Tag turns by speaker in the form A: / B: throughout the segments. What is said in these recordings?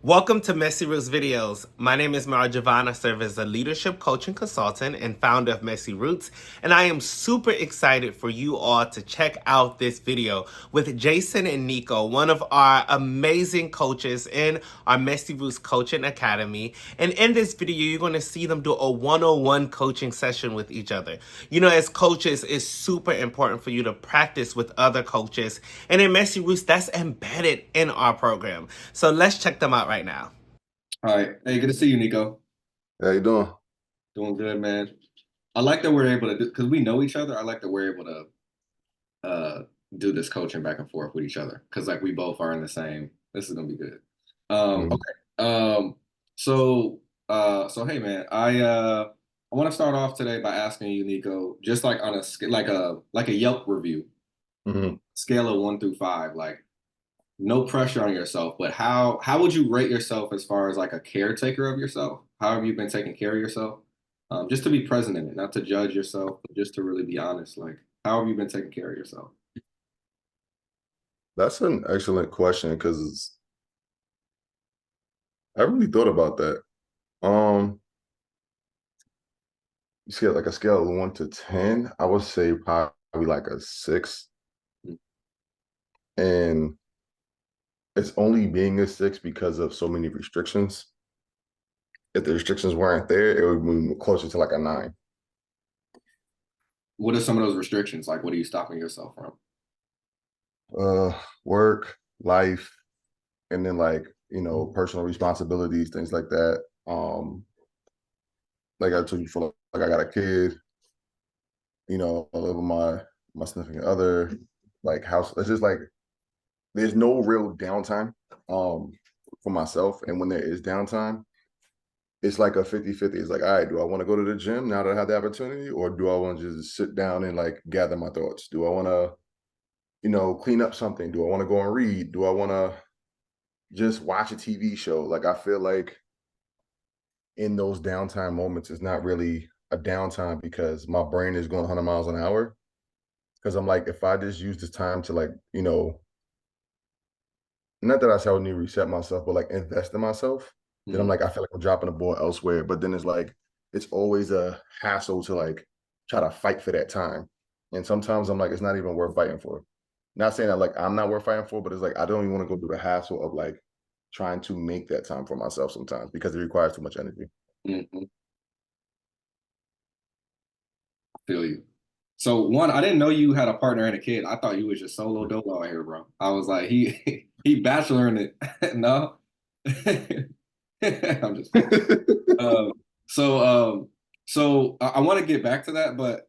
A: Welcome to Messy Roots Videos. My name is Mara Javon. I serve as a leadership coaching consultant and founder of Messy Roots. And I am super excited for you all to check out this video with Jason and Nico, one of our amazing coaches in our Messy Roots Coaching Academy. And in this video, you're going to see them do a one-on-one coaching session with each other. You know, as coaches, it's super important for you to practice with other coaches. And in Messy Roots, that's embedded in our program. So let's check them out right now.
B: All right. Hey, good to see you, Nico.
C: How you doing?
B: Doing good, man. I like that we're able to do because we know each other. I like that we're able to do this coaching back and forth with each other because like we both are in the same. This is gonna be good.
C: Mhm.
B: Okay. So hey, man. I want to start off today by asking you, Nico, just like on a like a Yelp review,
C: Mhm.
B: scale of 1 through 5, like no pressure on yourself, but how would you rate yourself as far as like a caretaker of yourself? How have you been taking care of yourself? Just to be present in it, not to judge yourself, but just to really be honest. Like, how have you been taking care of yourself?
C: That's an excellent question because I really thought about that. Um, you see, like a scale of 1 to 10, I would say probably like a 6, and it's only being a 6 because of so many restrictions. If the restrictions weren't there, it would be closer to like a 9.
B: What are some of those restrictions? Like, what are you stopping yourself from?
C: Uh, Work, life, and then like
B: Mhm.
C: personal responsibilities, things like that. Like I told you before, like I got a kid. I live with my significant other, like house. It's just like there's no real downtime um for myself. And when there is downtime, it's like a 50-50. It's like, all right, do I want to go to the gym now that I have the opportunity, or do I want to just sit down and like gather my thoughts? Do I want to, clean up something? Do I want to go and read? Do I want to just watch a TV show? Like I feel like in those downtime moments, it's not really a downtime because my brain is going 100 miles an hour. Because I'm like, if I just use this time to like, not that I say I would need to reset myself, but like invest in myself, then I'm
B: Mhm.
C: like, I feel like I'm dropping the ball elsewhere. But then it's like, it's always a hassle to like try to fight for that time. And sometimes I'm like, it's not even worth fighting for. Not saying that like I'm not worth fighting for, but it's like I don't even want to go through the hassle of like trying to make that time for myself sometimes because it requires too much energy.
B: Mhm. Feel you. So one, I didn't know you had a partner and a kid. I thought you was just solo dolo out here, bro. I was like, he he bacheloring it. No, I'm just playing. Um, so I want to get back to that, but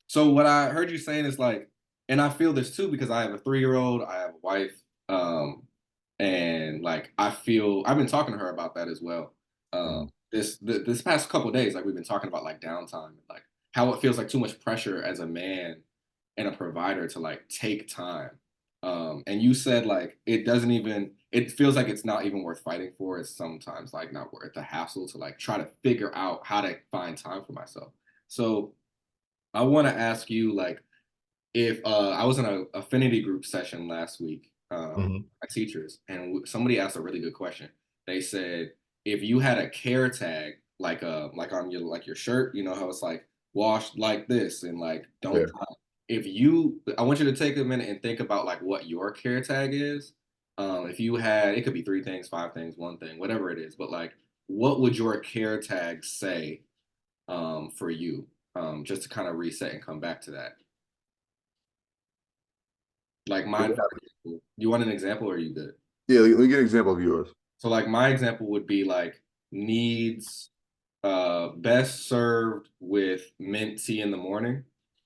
B: so what I heard you saying is like, and I feel this too because I have a 3-year-old, I have a wife, and like I feel I've been talking to her about that as well.
C: Mhm.
B: This past couple of days, like we've been talking about like downtime and like how it feels like too much pressure as a man and a provider to like take time. And you said like it feels like it's not even worth fighting for. It's sometimes like not worth the hassle to like try to figure out how to find time for myself. So I want to ask you like if I was in a affinity group session last week,
C: Mhm.
B: my teachers, and somebody asked a really good question. They said if you had a care tag like on your shirt, you know how it's like washed like this and like don't
C: Yeah.
B: dry. If you, I want you to take a minute and think about like what your care tag is. If you had, it could be 3 things, 5 things, one thing, whatever it is, but like, what would your care tag say for you? Just to kind of reset and come back to that. Like mine, for example, you want an example or are you good?
C: Yeah, let me get an example of yours.
B: So like my example would be like needs best served with mint tea in the morning,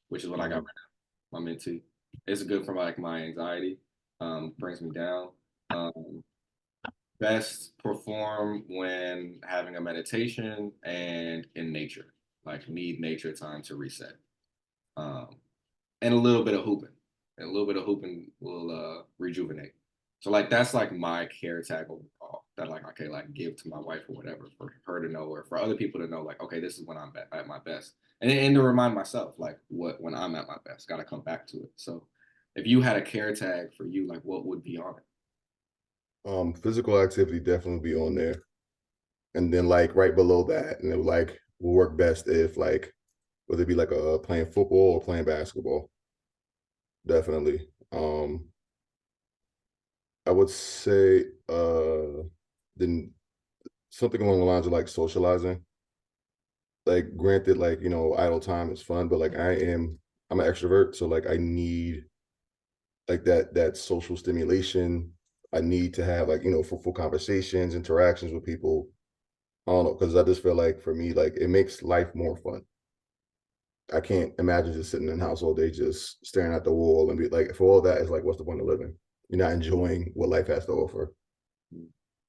B: which is what I got
C: Mhm.
B: right now, my mint tea. It's good for like my anxiety, brings me down. Um, best perform when having a meditation and in nature, like need nature time to reset. Um, and a little bit of hooping. And a little bit of hooping will rejuvenate. So like that's like my care tag overall that like okay like give to my wife or whatever for her to know or for other people to know like okay this is when I'm at my best and to remind myself like what when I'm at my best got to come back to it. So if you had a care tag for you like what would be on it?
C: Physical activity definitely be on there. And then like right below that, and it like will work best if like whether it be like a playing football or playing basketball. Definitely. I would say then something along the lines of like socializing. Like granted, like idle time is fun, but like I'm an extrovert, so like I need like that social stimulation. I need to have like fruitful conversations, interactions with people. I don't know, because I just feel like for me, like it makes life more fun. I can't imagine just sitting in the house all day just staring at the wall and be like, for all that is like, what's the point of living? You're not enjoying what life has to offer.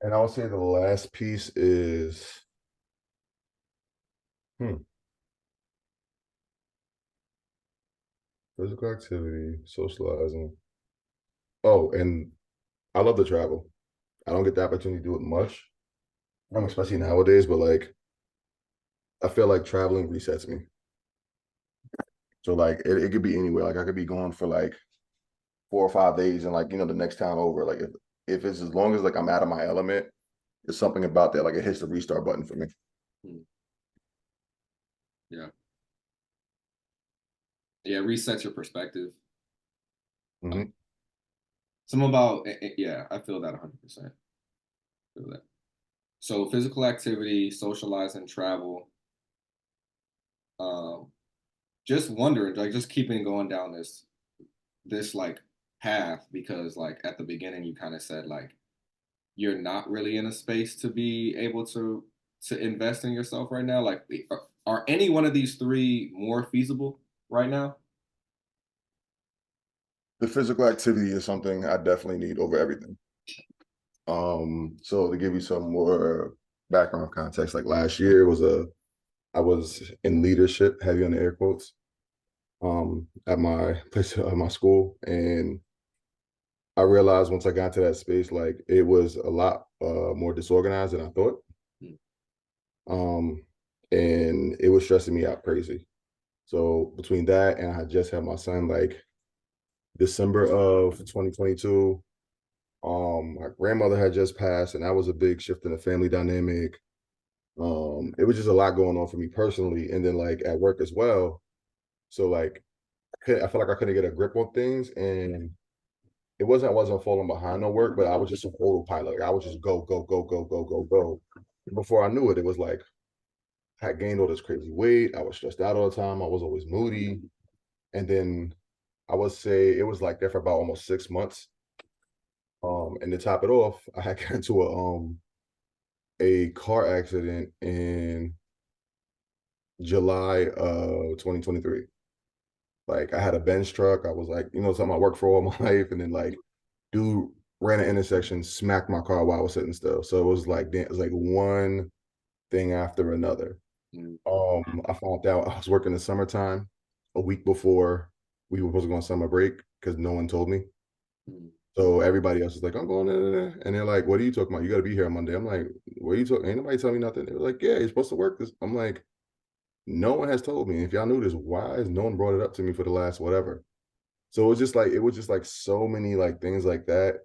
C: And I would say the last piece is hmm, physical activity, socializing. Oh, and I love to travel. I don't get the opportunity to do it much, especially nowadays, but like I feel like traveling resets me. So like it could be anywhere. Like I could be gone for like 4 or 5 days and like, the next town over. Like if it's as long as like I'm out of my element, there's something about that. Like it hits the restart button for me.
B: Yeah. Yeah, resets your perspective.
C: Mm-hmm.
B: Some about yeah, I feel that 100%. Feel that. So physical activity, socializing, travel. Um, just wondering, like just keeping going down this like path because like at the beginning you kind of said like you're not really in a space to be able to invest in yourself right now. Like are any one of these three more feasible right now?
C: The physical activity is something I definitely need over everything. So to give you some more background context, like last year I was in leadership, heavy on the air quotes, at my place at my school. And I realized once I got to that space, like it was a lot more disorganized than I thought.
B: Mm.
C: Um, and it was stressing me out crazy. So between that and I had just had my son like December of 2022. My grandmother had just passed, and that was a big shift in the family dynamic. It was just a lot going on for me personally, and then like at work as well. So like I felt like I couldn't get a grip on things, and it wasn't I wasn't falling behind no work, but I was just on autopilot. Like, I would just go, go, go, go, go, go, go. Before I knew it, it was like I had gained all this crazy weight. I was stressed out all the time. I was always moody. And then I would say it was like that for about almost 6 months. And to top it off, I had got into a car accident in July of 2023. Like I had a Benz truck. I was like, something I worked for all my life, and then like dude ran an intersection, smacked my car while I was sitting still. So it was like one thing after another.
B: Mm.
C: I found out I was working the summertime a week before we were supposed to go on summer break because no one told me.
B: Mm.
C: So everybody else is like, I'm going in, and they're like, "What are you talking about? You got to be here on Monday." I'm like, "What are you talking? Ain't nobody telling me nothing." They were like, "Yeah, you're supposed to work this." I'm like, "No one has told me. If y'all knew this, why has no one brought it up to me for the last whatever?" So it was just like so many like things like that,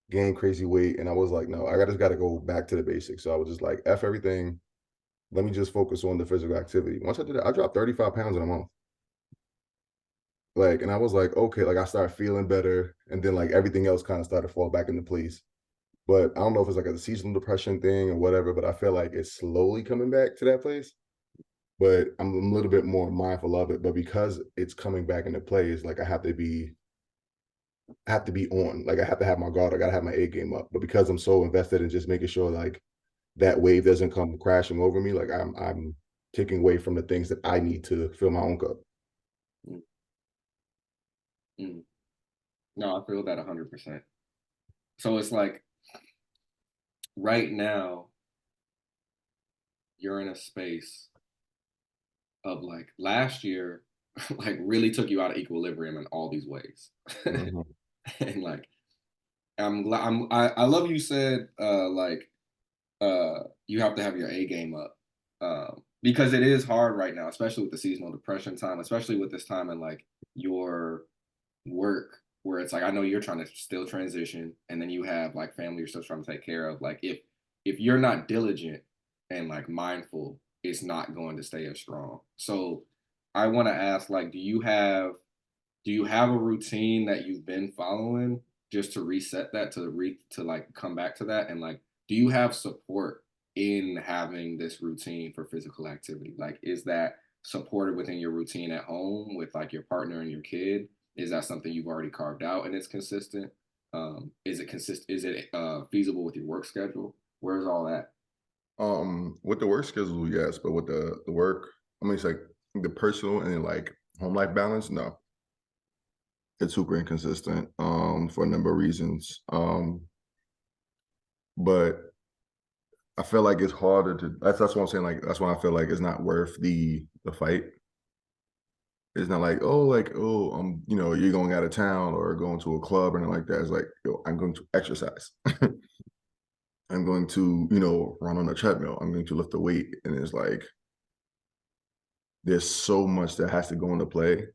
C: gain crazy weight, and I was like, "No, I just got to go back to the basics." So I was just like, "F everything. Let me just focus on the physical activity." Once I did that, I dropped 35 pounds in a month. Like, and I was like, okay, like I started feeling better, and then like everything else kind of started to fall back into place. But I don't know if it's like a seasonal depression thing or whatever, but I feel like it's slowly coming back to that place. But I'm a little bit more mindful of it. But because it's coming back into play, it's like I have to be on. Like I have to have my guard. I gotta have my A game up. But because I'm so invested in just making sure like that wave doesn't come crashing over me, like I'm taking away from the things that I need to fill my own cup.
B: Mm. Mm. No, I feel that 100%. So it's like right now you're in a space of like last year like really took you out of equilibrium in all these ways.
C: Mhm.
B: And like I'm glad I love you said like you have to have your A game up. Because it is hard right now, especially with the seasonal depression time, especially with this time in like your work. where it's like I know you're trying to still transition, and then you have like family you're still trying to take care of. Like if you're not diligent and like mindful, it's not going to stay as strong. So I want to ask, like, do you have a routine that you've been following just to reset that to like come back to that? And like, do you have support in having this routine for physical activity? Like, is that supported within your routine at home with like your partner and your kid? Is that something you've already carved out and it's consistent? Is it feasible with your work schedule? Where's all that?
C: With the work schedule, yes, but with the work, I mean, it's like the personal and then like home life balance, no, it's super inconsistent, for a number of reasons. But I feel like it's harder to, that's what I'm saying. Like, that's why I feel like it's not worth the fight. It's not like, oh, you're going out of town or going to a club or anything like that. It's like, yo, I'm going to exercise. I'm going to, run on a treadmill. I'm going to lift a weight. And it's like, there's so much that has to go into play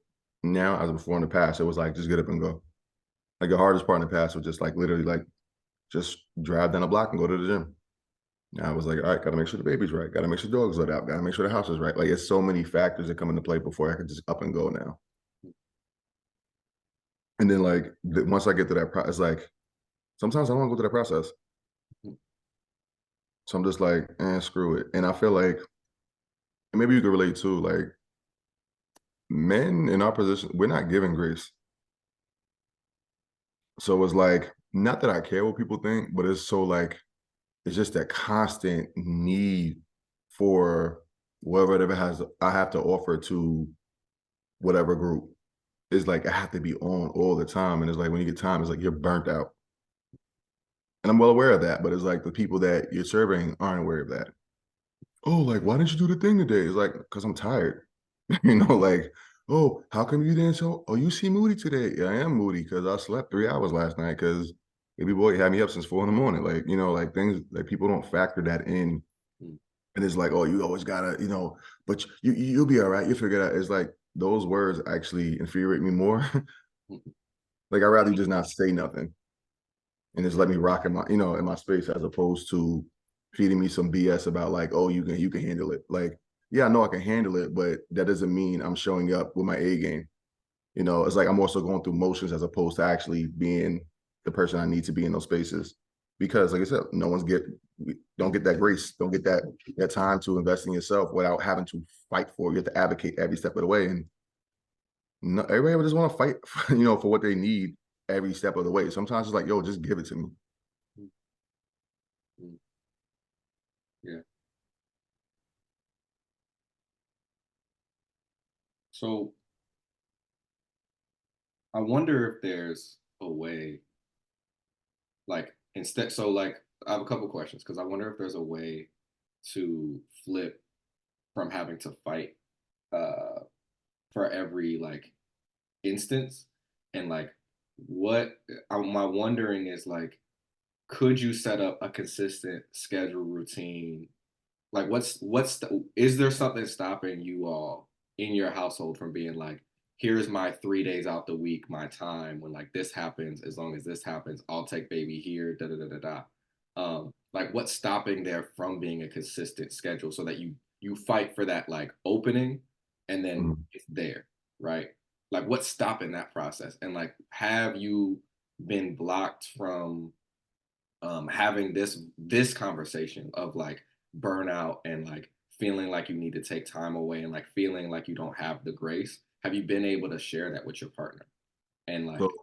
C: now as before in the past. It was like, just get up and go. Like the hardest part in the past was just like literally like just drive down the block and go to the gym. Now I was like, all right, gotta make sure the baby's right. Gotta make sure the dog's let out. Gotta make sure the house is right. Like it's so many factors that come into play before I could just up and go now. And then like once I get to that process, like sometimes I don't want to go through that process. So I'm just like, screw it. And I feel like and maybe you could relate too, like men in our position, we're not given grace. So it's like, not that I care what people think, but it's so like, it's just that constant need for whatever has I have to offer to whatever group. It's like I have to be on all the time. And it's like when you get time, it's like you're burnt out. And I'm well aware of that, but it's like the people that you're serving aren't aware of that. Oh, like, why didn't you do the thing today? It's like, because I'm tired. Like, oh, how come you didn't show? Oh, you see moody today. Yeah, I am moody because I slept 3 hours last night because baby boy had me up since 4 in the morning. Like, like things like people don't factor that in. And it's like, oh, you always gotta, but you'll be all right. You'll figure it out. It's like those words actually infuriate me more. Like I'd rather you just not say nothing and just let me rock in my, in my space as opposed to feeding me some BS about like, oh, you can handle it. Like, yeah, I know I can handle it, but that doesn't mean I'm showing up with my A game. It's like I'm also going through motions as opposed to actually being the person I need to be in those spaces. Because like I said, don't get that grace, don't get that time to invest in yourself without having to fight for it. You have to advocate every step of the way. And no, everybody just want to fight, for what they need every step of the way. Sometimes it's like, yo, just give it to me.
B: Yeah. So I wonder if there's a way, like instead, so like I have a couple questions because I wonder if there's a way to flip from having to fight uh for every like instance and like what my wondering is like could you set up a consistent schedule routine like is there something stopping you all in your household from being like here's my 3 days out the week my time when like this happens as long as this happens I'll take baby here da da da da da like what's stopping there from being a consistent schedule so that you fight for that like opening and then
C: Mhm.
B: it's there right like what's stopping that process and like have you been blocked from having this conversation of like burnout and like feeling like you need to take time away and like feeling like you don't have the grace have you been able to share that with your partner and
C: So
B: like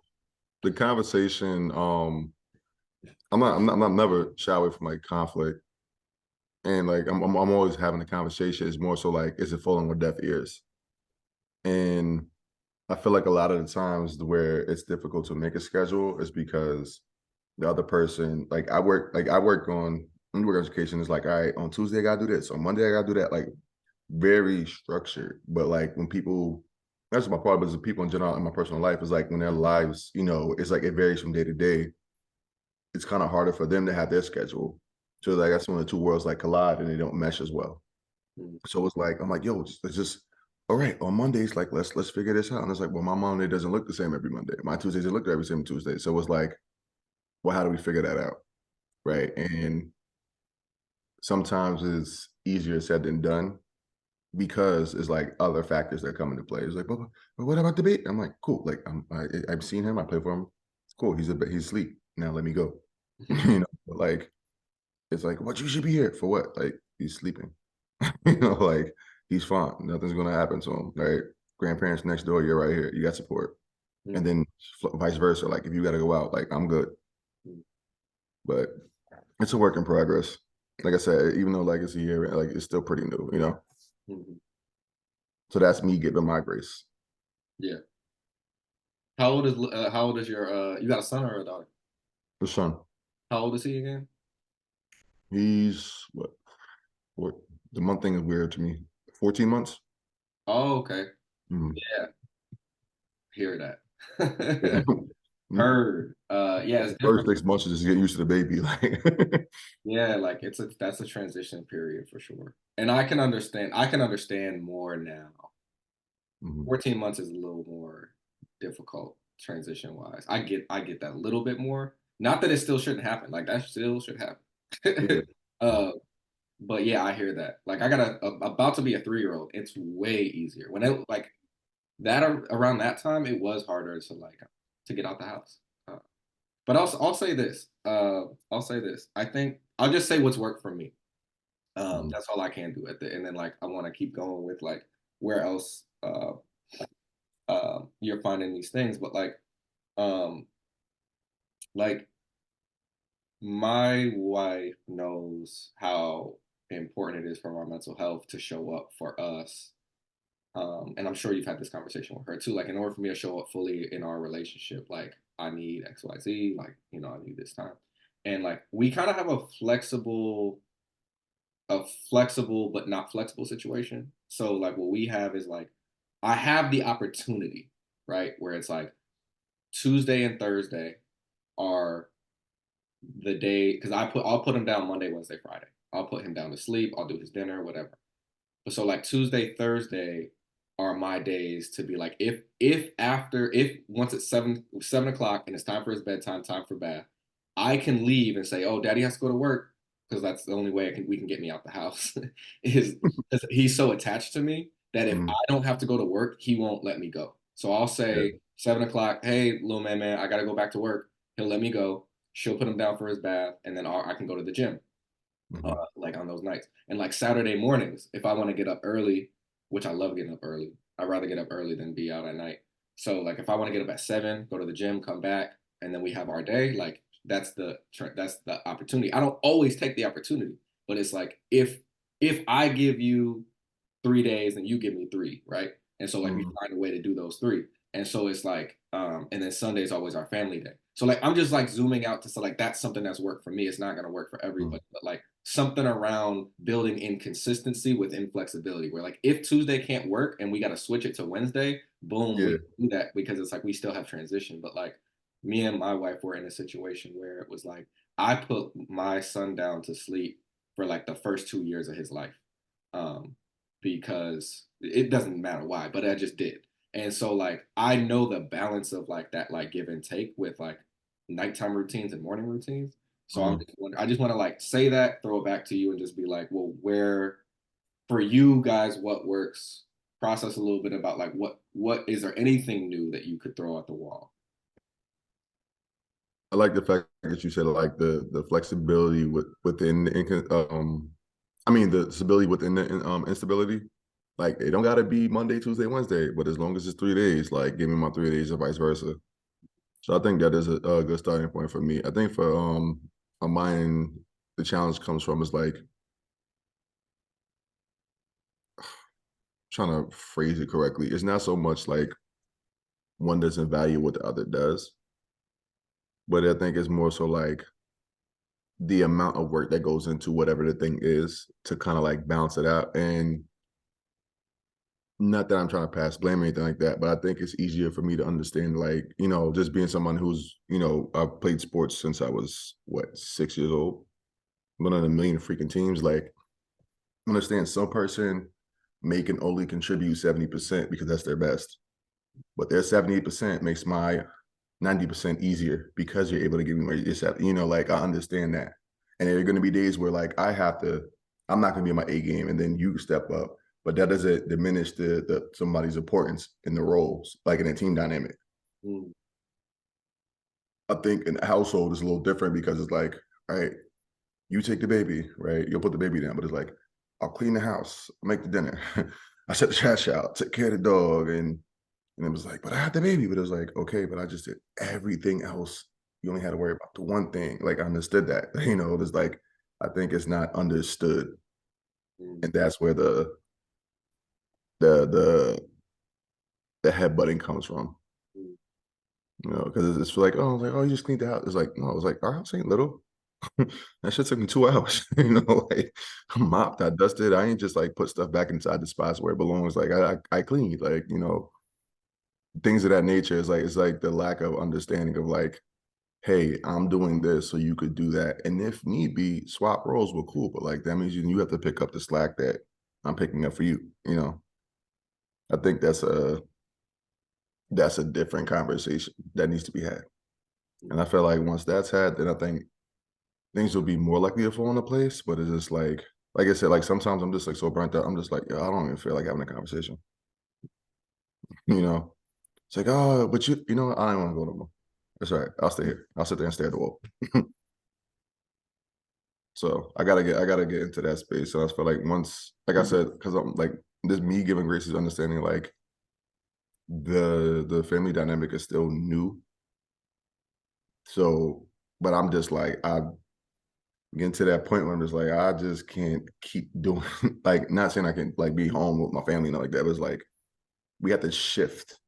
C: the conversation, I'm not never shy away from like conflict. And like I'm always having the conversation. It's more so like, is it falling with deaf ears? And I feel like a lot of the times where it's difficult to make a schedule is because the other person, like I work on education. It's like, all right, on Tuesday I gotta do this, on Monday I gotta do that. Like very structured. But like when people, that's my part, but it's the people in general in my personal life is like when their lives, it's like it varies from day to day. It's kind of harder for them to have their schedule. So like that's when the two worlds like collide and they don't mesh as well.
B: mm,
C: So it's like I'm like, yo, let's just all right, on Mondays, like let's figure this out. And it's like, well, my Monday doesn't look the same every Monday. My Tuesdays don't look every same Tuesday. So it's like, well, how do we figure that out? Right. And sometimes it's easier said than done because it's like other factors that come into play. It's like, but what about debate? I'm like, cool. Like I've seen him. I play for him. Cool. He's asleep. Now let me go. But like it's like, what, you should be here for what? Like he's sleeping. Like he's fine. Nothing's gonna happen to him. Right. Grandparents next door, you're right here. You got support. And then vice versa. Like if you gotta go out, like I'm good. But it's a work in progress. Like I said, even though like it's a year, like it's still pretty new, So that's me giving my grace.
B: Yeah. How old is your you got a son or a daughter?
C: The son,
B: How old is he again?
C: he's what the month thing is weird to me. 14 months.
B: Oh, okay.
C: Mm.
B: Yeah. Hear that.
C: Mm.
B: Heard. Yeah, it's
C: First
B: different.
C: 6 months is just getting used to the baby. Like
B: Yeah, like that's a transition period for sure. And I can understand more now.
C: Mhm.
B: 14 months is a little more difficult transition wise. I get that a little bit more. Not that it still shouldn't happen. Like that still should
C: Yeah.
B: happen. But yeah, I hear that. Like I got about to be a 3-year-old. It's way easier. When it like that around that time, it was harder to get out the house. But I'll say this. I'll say this. I think I'll just say what's worked for me.
C: Mhm.
B: That's all I can do at the and then like I want to keep going with like where else you're finding these things, but um like my wife knows how important it is for our mental health to show up for us. And I'm sure you've had this conversation with her too. Like, in order for me to show up fully in our relationship, like, I need XYZ, like, I need this time. And like, we kind of have a flexible but not flexible situation. So, like, what we have is like, I have the opportunity, right? Where it's like Tuesday and Thursday are the day, because I'll put him down Monday, Wednesday, Friday. I'll put him down to sleep. I'll do his dinner, whatever. But so like Tuesday, Thursday are my days to be like if once it's 7 o'clock and it's time for his bedtime, time for bath, I can leave and say, oh, daddy has to go to work because that's the only way we can get me out the house is because he's so attached to me that if I
C: Mhm.
B: don't have to go to work, he won't let me go. So I'll
C: Yeah.
B: say 7 o'clock, hey, little man, I gotta go back to work. He'll let me go. She'll put him down for his bath, and then I can go to the gym
C: Mhm.
B: like on those nights. And like Saturday mornings, if I want to get up early, which I love getting up early, I'd rather get up early than be out at night. So like if I want to get up at 7, go to the gym, come back, and then we have our day, like that's the opportunity. I don't always take the opportunity, but it's like if I give you 3 days and you give me three, right? And so like we
C: Mhm.
B: find a way to do those three. And so it's like, and then Sunday is always our family day. So like I'm just like zooming out to say like that's something that's worked for me. It's not gonna work for
C: Mhm.
B: everybody, but like something around building in consistency with inflexibility where like if Tuesday can't work and we gotta switch it to Wednesday, boom, we
C: Yeah.
B: do that because it's like we still have transition. But like me and my wife were in a situation where it was like I put my son down to sleep for like the first 2 years of his life. Um, because it doesn't matter why, but I just did. And so like I know the balance of like that like give and take with like nighttime routines and morning routines. So
C: Mhm.
B: I just want to like say that, throw it back to you and just be like, well, where for you guys what works? Process a little bit about like what is there anything new that you could throw at the wall?
C: I like the fact that you said like the flexibility within the I mean the stability within the instability. Like it don't gotta be Monday, Tuesday, Wednesday, but as long as it's 3 days, like give me my 3 days or vice versa. So I think that is a good starting point for me. I think for on mine, the challenge comes from is like trying to phrase it correctly. It's not so much like one doesn't value what the other does, but I think it's more so like the amount of work that goes into whatever the thing is to kind of like balance it out. And not that I'm trying to pass blame or anything like that, but I think it's easier for me to understand, like, just being someone who's, I've played sports since I was, 6 years old, been on a million freaking teams. Like, I understand some person may can only contribute 70% because that's their best. But their 78% makes my 90% easier because you're able to give me yourself. You know, like I understand that. And there are going to be days where like I'm not going to be in my A game, and then you step up. But that doesn't diminish the somebody's importance in the roles, like in a team dynamic.
B: Mm.
C: I think in a household is a little different because it's like, all right, you take the baby, right? You'll put the baby down, but it's like, I'll clean the house, I'll make the dinner, I set the trash out, take care of the dog, and it was like, but I had the baby. But it was like, okay, but I just did everything else. You only had to worry about the one thing. Like I understood that. You know, it's like I think it's not understood. And that's where the the the headbutting comes from. You know, because it's like, oh, you just cleaned the house. It's like, no, it was like, our house ain't little. That shit took me 2 hours. You know, like I mopped, I dusted. I ain't just like put stuff back inside the spots where it belongs. Like I cleaned, like, you know, things of that nature. It's like the lack of understanding of like, hey, I'm doing this so you could do that. And if need be, swap roles were cool, but like that means you have to pick up the slack that I'm picking up for you. You know, I think that's a different conversation that needs to be had. And I feel like once that's had, then I think things will be more likely to fall into place. But it's just like I said, like sometimes I'm just like so burnt out. I'm just like, yo, I don't even feel like having a conversation. You know, it's like, oh, but you know, I don't want to go no more. That's all right. I'll stay here. I'll sit there and stare at the wall. So I gotta get into that space. So I feel like once, like I said, because I'm like this me giving Grace is understanding like the family dynamic is still new. So, but I'm just like I getting to that point where I'm just like I just can't keep doing like not saying I can like be home with my family and all like that, but it's like we have to shift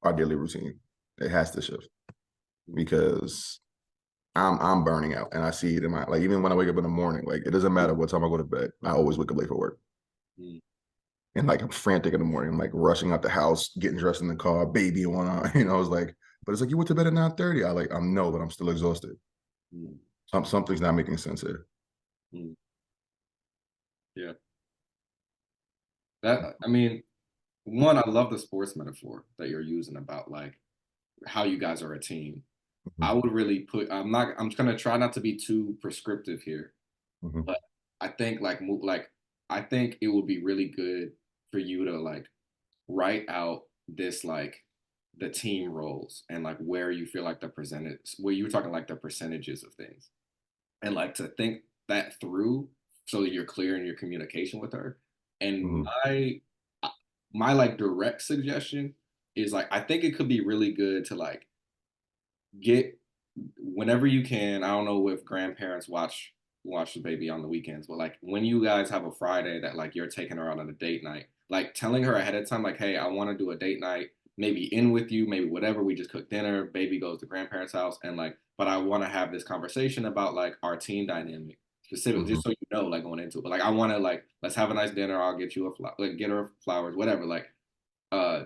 C: our daily routine. It has to shift because I'm burning out and I see it in my like even when I wake up in the morning, like it doesn't matter what time I go to bed, I always wake up late for work.
B: Mm.
C: And like I'm frantic in the morning. I'm like rushing out the house, getting dressed in the car, baby in one arm. You know, I was like, but it's like you went to bed at 9:30. I'm no, but I'm still exhausted.
B: Mm.
C: Something's not making sense here.
B: Mm. Yeah. That I mean, one, I love the sports metaphor that you're using about like how you guys are a team. I
C: Mhm,
B: would really I'm just gonna try not to be too prescriptive here,
C: mhm,
B: but I think like I think it would be really good for you to like write out this like the team roles and like where you feel like the percentage where you were talking like the percentages of things and like to think that through so that you're clear in your communication with her. And
C: mhm,
B: my like direct suggestion is like I think it could be really good to like get whenever you can. I don't know if grandparents watch the baby on the weekends, but like when you guys have a Friday that like you're taking her out on a date night, like telling her ahead of time, like, hey, I want to do a date night, maybe in with you, maybe whatever. We just cook dinner, baby goes to grandparents' house, and like, but I want to have this conversation about like our team dynamic specifically,
C: mhm,
B: just so you know, like going into it. But like, I want to like let's have a nice dinner. I'll get you like get her flowers, whatever. Like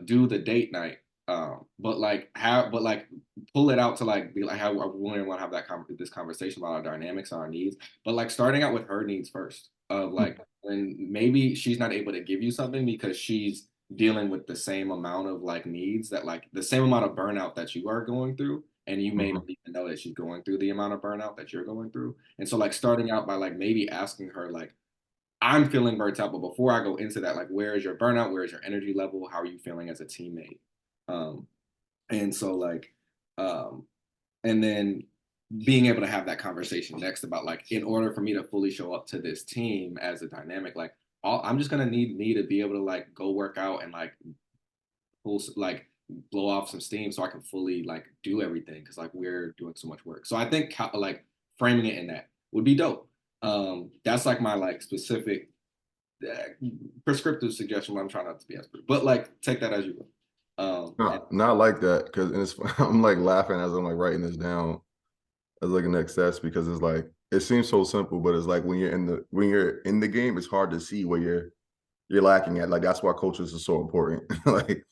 B: do the date night but like have but like pull it out to like be like how I really want to have this conversation about our dynamics and our needs, but like starting out with her needs first of like when maybe she's not able to give you something because she's dealing with the same amount of like needs that like the same amount of burnout that you are going through, and you may not
C: mhm,
B: even know that she's going through the amount of burnout that you're going through. And so like starting out by like maybe asking her like I'm feeling burnt out, but before I go into that, like, where is your burnout? Where is your energy level? How are you feeling as a teammate? Um, and so like, um, and then being able to have that conversation next about like, in order for me to fully show up to this team as a dynamic, like, I'm just gonna need me to be able to like go work out and like pull like blow off some steam so I can fully like do everything because like we're doing so much work. So I think like framing it in that would be dope. That's like my like specific prescriptive suggestion. But I'm trying not to be as, but like take that as you will. And
C: not like that because it's I'm like laughing as I'm like writing this down as like a next steps because it's like it seems so simple, but it's like when you're in the game, it's hard to see where you're lacking at. Like that's why coaches are so important. Like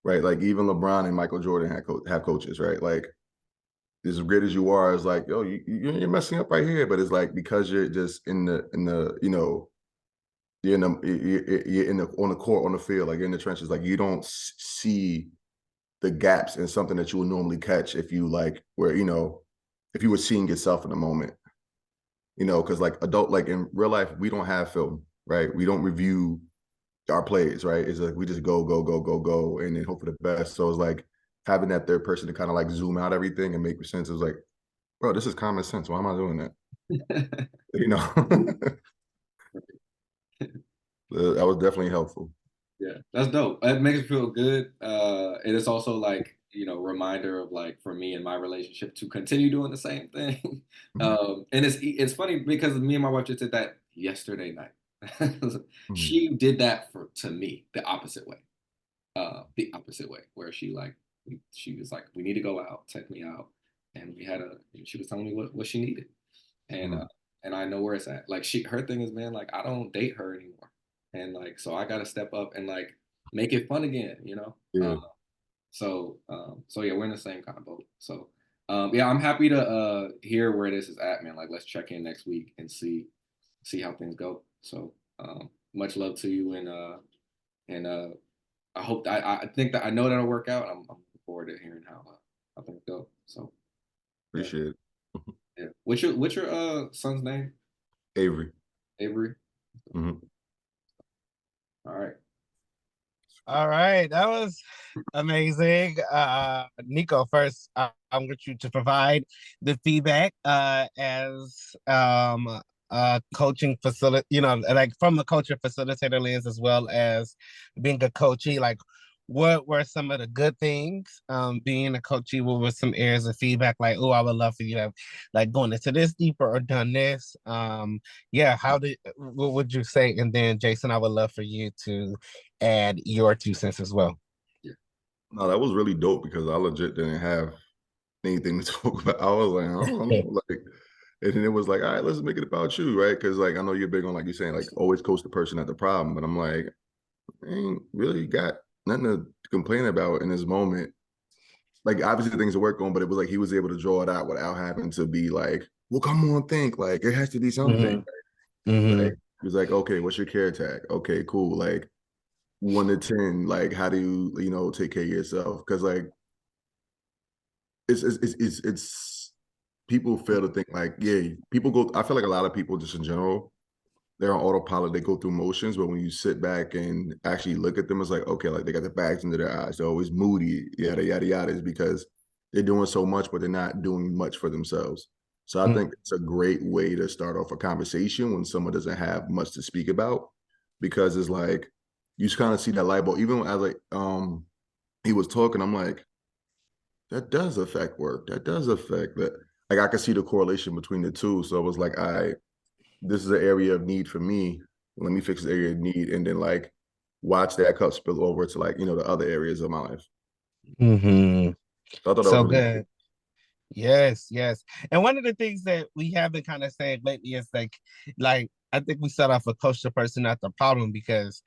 C: right, like even LeBron and Michael Jordan have coaches, right? Like as great as you are, it's like, oh, you're messing up right here. But it's like because you're just in the you're in the on the court, on the field, like you're in the trenches. Like you don't see the gaps in something that you would normally catch if you like where, if you were seeing yourself in the moment, because like in real life, we don't have film, right? We don't review our plays, right? It's like we just go, go, go, go, go, and then hope for the best. So it's like having that third person to kind of like zoom out everything and make sense. It was like, bro, this is common sense. Why am I doing that? That was definitely helpful.
B: Yeah, that's dope. It makes me feel good. And it's also like, reminder of like for me and my relationship to continue doing the same thing.
C: Mhm.
B: And it's funny because me and my wife just did that yesterday night.
C: Mhm.
B: She did that to me the opposite way. Where she was like, we need to go out, take me out. And she was telling me what she needed. And
C: Mhm.
B: and I know where it's at. Like her thing is, man, like I don't date her anymore. And like so I gotta step up and like make it fun again.
C: Yeah,
B: So yeah, we're in the same kind of boat. So yeah, I'm happy to hear where this is at, man. Like let's check in next week and see how things go. So much love to you and I hope I think that I know that'll work out. I'm looking forward to hearing how things go. So yeah,
C: appreciate it.
B: yeah. What's your son's name?
C: Avery.
B: Avery.
C: Mhm.
B: All right.
A: All right, that was amazing. Nico, first, I want you to provide the feedback as coaching facility, like from a coaching facilitator lens as well as being a coachee. Like, what were some of the good things being a coachee? What were some areas of feedback? Like, oh, I would love for you to have like going into this deeper or done this. Yeah, what would you say? And then Jason, I would love for you to add your 2 cents as well.
B: Yeah.
C: No, that was really dope because I legit didn't have anything to talk about. I was like, I don't know, like, and then it was like, all right, let's make it about you, right? Because like I know you're big on like you're saying like always coach the person at the problem, but I'm like, I ain't really got nothing to complain about in this moment. Like obviously things to work on, but it was like he was able to draw it out without having to be like, well, come on, think like it has to be something.
A: Mm-hmm. Mm-hmm.
C: Like he was like, okay, what's your care tag? Okay, cool. Like 1 to 10, like how do you take care of yourself? Because like it's people fail to think like, yeah, people go. I feel like a lot of people just in general, they're on autopilot. They go through motions, but when you sit back and actually look at them, it's like, okay, like they got the bags under their eyes. They're always moody, yada yada yada. Is because they're doing so much, but they're not doing much for themselves. So I think it's a great way to start off a conversation when someone doesn't have much to speak about, because it's like you just kind of see that light bulb. Even as like he was talking, I'm like, that does affect work. That does affect that. Like I could see the correlation between the two. So it was like, this is an area of need for me. Let me fix the area of need, and then like watch that cup spill over to like the other areas of my life.
A: Mm-hmm.
C: So I thought that was
A: So
C: really
A: good. Yes, yes. And one of the things that we have been kind of saying lately is like I think we start off with coach the person, not the problem, because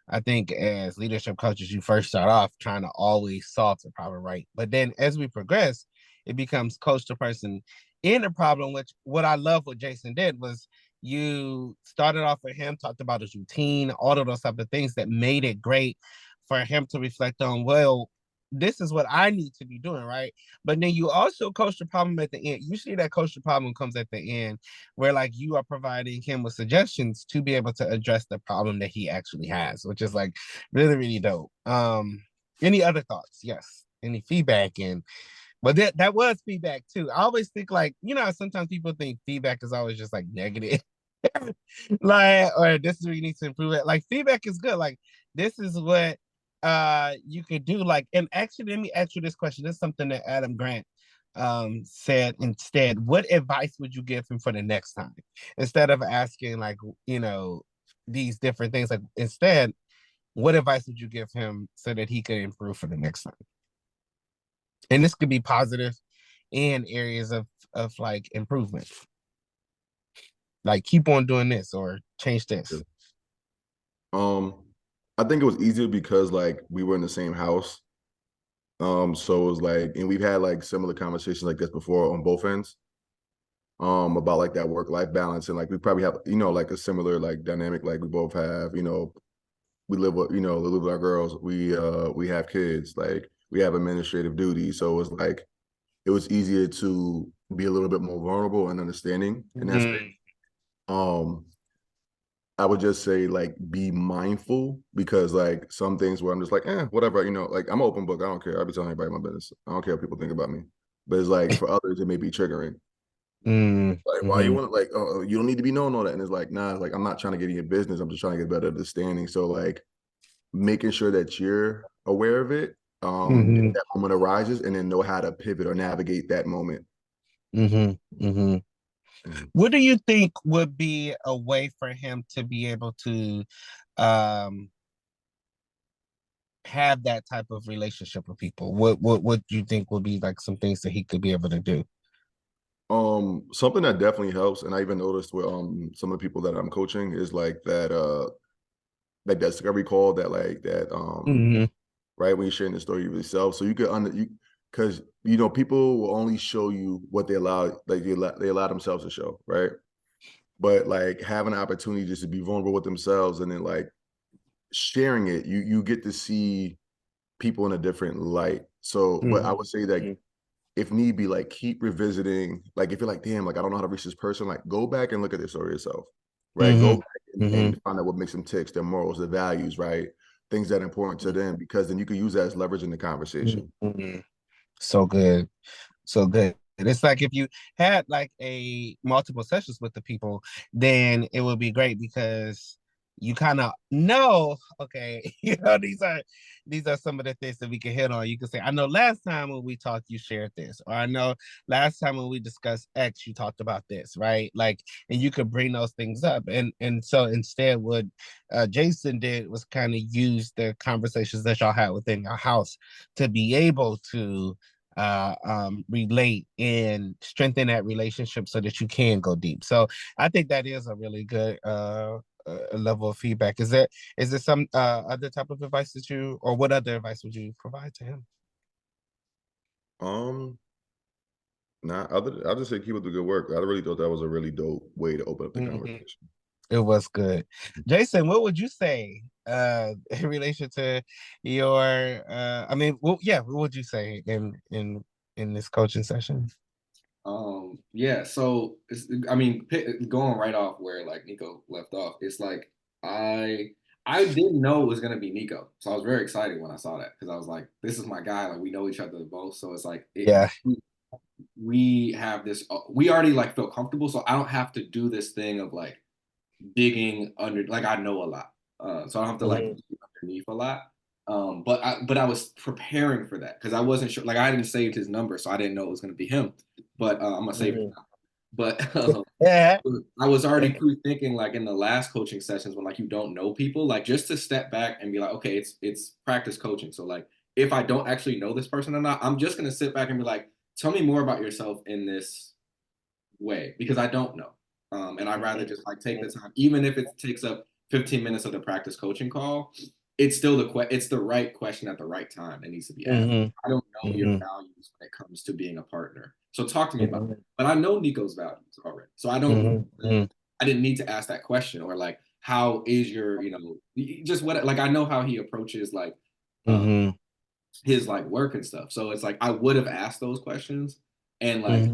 A: I think as leadership coaches, you first start off trying to always solve the problem, right? But then as we progress, it becomes coach the person in the problem, which what I love what Jason did was you started off with him, talked about his routine, all of those type of things that made it great for him to reflect on, well, this is what I need to be doing, right? But then you also coach the problem at the end. Usually that coach the problem comes at the end where like you are providing him with suggestions to be able to address the problem that he actually has, which is like really, really dope. Any other thoughts? Yes. Any feedback? And but that was feedback too. I always think like, sometimes people think feedback is always just like negative. Like, or this is where you need to improve it. Like feedback is good. Like this is what you could do. Like, and actually let me ask you this question. This is something that Adam Grant said instead. What advice would you give him for the next time? Instead of asking like, these different things, like instead, what advice would you give him so that he could improve for the next time? And this could be positive in areas of like improvement. Like keep on doing this or change this.
C: good. I think it was easier because like we were in the same house. So it was like, and we've had like similar conversations like this before on both ends. about like that work-life balance, and like we probably have, like a similar like dynamic, like we both have, we live with, live with our girls, we have kids, like we have administrative duties, so it's like it was easier to be a little bit more vulnerable and understanding in that space. um I would just say like be mindful, because like some things where I'm just like, whatever, like I'm an open book. I don't care. I'll be telling everybody my business. I don't care what people think about me. But it's like for others, it may be triggering. Like, why you want to like, oh, you don't need to be knowing all that. And it's like, nah, it's like I'm not trying to get in your business. I'm just trying to get better understanding. So like making sure that you're aware of it, if that moment arises, and then know how to pivot or navigate that moment.
A: What do you think would be a way for him to be able to um, have that type of relationship with people? What do you think would be like some things that he could be able to do?
C: Something that definitely helps, and I even noticed with some of the people that I'm coaching, is like that like that discovery call, that like that right when you're sharing the story of yourself, so you could because people will only show you what they allow, like they allow themselves to show, right? But like having an opportunity just to be vulnerable with themselves, and then like sharing it, you get to see people in a different light. So, but I would say that if need be, like keep revisiting. Like if you're like, damn, like I don't know how to reach this person, like go back and look at their story yourself, right? Go back and find out what makes them tick, their morals, their values, right? Things that are important to them, because then you can use that as leverage in the conversation.
A: So good. So good. And it's like if you had like a multiple sessions with the people, then it would be great because you kind of know, okay, these are some of the things that we can hit on. You can say, I know last time when we talked, you shared this, or I know last time when we discussed X, you talked about this, right? Like, and you could bring those things up. And so instead, what Jason did was kind of use the conversations that y'all had within your house to be able to relate and strengthen that relationship so that you can go deep. So I think that is a really good level of feedback. Is there some other type of advice that you, or what other advice would you provide to him?
C: Um, I'll just say keep up the good work. I really thought that was a really dope way to open up the conversation.
A: It was good. Jason, what would you say in relation to your I mean, well, yeah, what would you say in this coaching session?
B: Yeah, so I mean, going right off where like Nico left off, it's like I didn't know it was gonna be Nico, so I was very excited when I saw that because I was like, this is my guy, like we know each other both, so it's like
A: Yeah.
B: we have this, we already like feel comfortable, so I don't have to do this thing of like digging under, like I know a lot, so I don't have to like dig underneath a lot. But I was preparing for that because I wasn't sure. Like I hadn't saved his number, so I didn't know it was going to be him. But I'm gonna save it now. But
A: Yeah.
B: I was already pre-thinking like in the last coaching sessions when like you don't know people, like just to step back and be like, okay, it's practice coaching. So like if I don't actually know this person or not, I'm just gonna sit back and be like, tell me more about yourself in this way because I don't know. And I'd rather just like take the time, even if it takes up 15 minutes of the practice coaching call. It's still it's the right question at the right time. It needs to be asked. I don't know your values when it comes to being a partner. So talk to me about it. But I know Nico's values already. So I didn't need to ask that question or like, how is your, just what, like, I know how he approaches like his like work and stuff. So it's like, I would have asked those questions and like,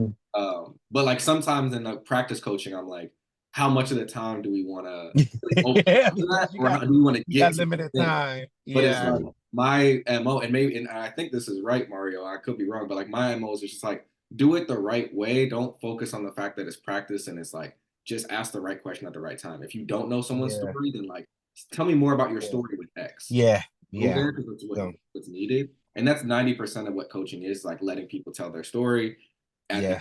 B: but like sometimes in like practice coaching, I'm like, how much of the time do we want to open
A: Yeah,
B: to that,
A: because
B: or how do we want to
A: you
B: get
A: got
B: to
A: limited
B: the thing?
A: time.
B: But it's
A: Yeah.
B: like my MO, and maybe, and I think this is right, Mario. I could be wrong, but like my MO is just like do it the right way. Don't focus on the fact that it's practice, and it's like just ask the right question at the right time. If you don't know someone's
A: Yeah.
B: story, then like tell me more about your story with X.
A: Yeah.
B: Go
A: Yeah.
B: there because that's
A: So,
B: what's needed, and that's 90% of what coaching is, like letting people tell their story. At
A: yeah.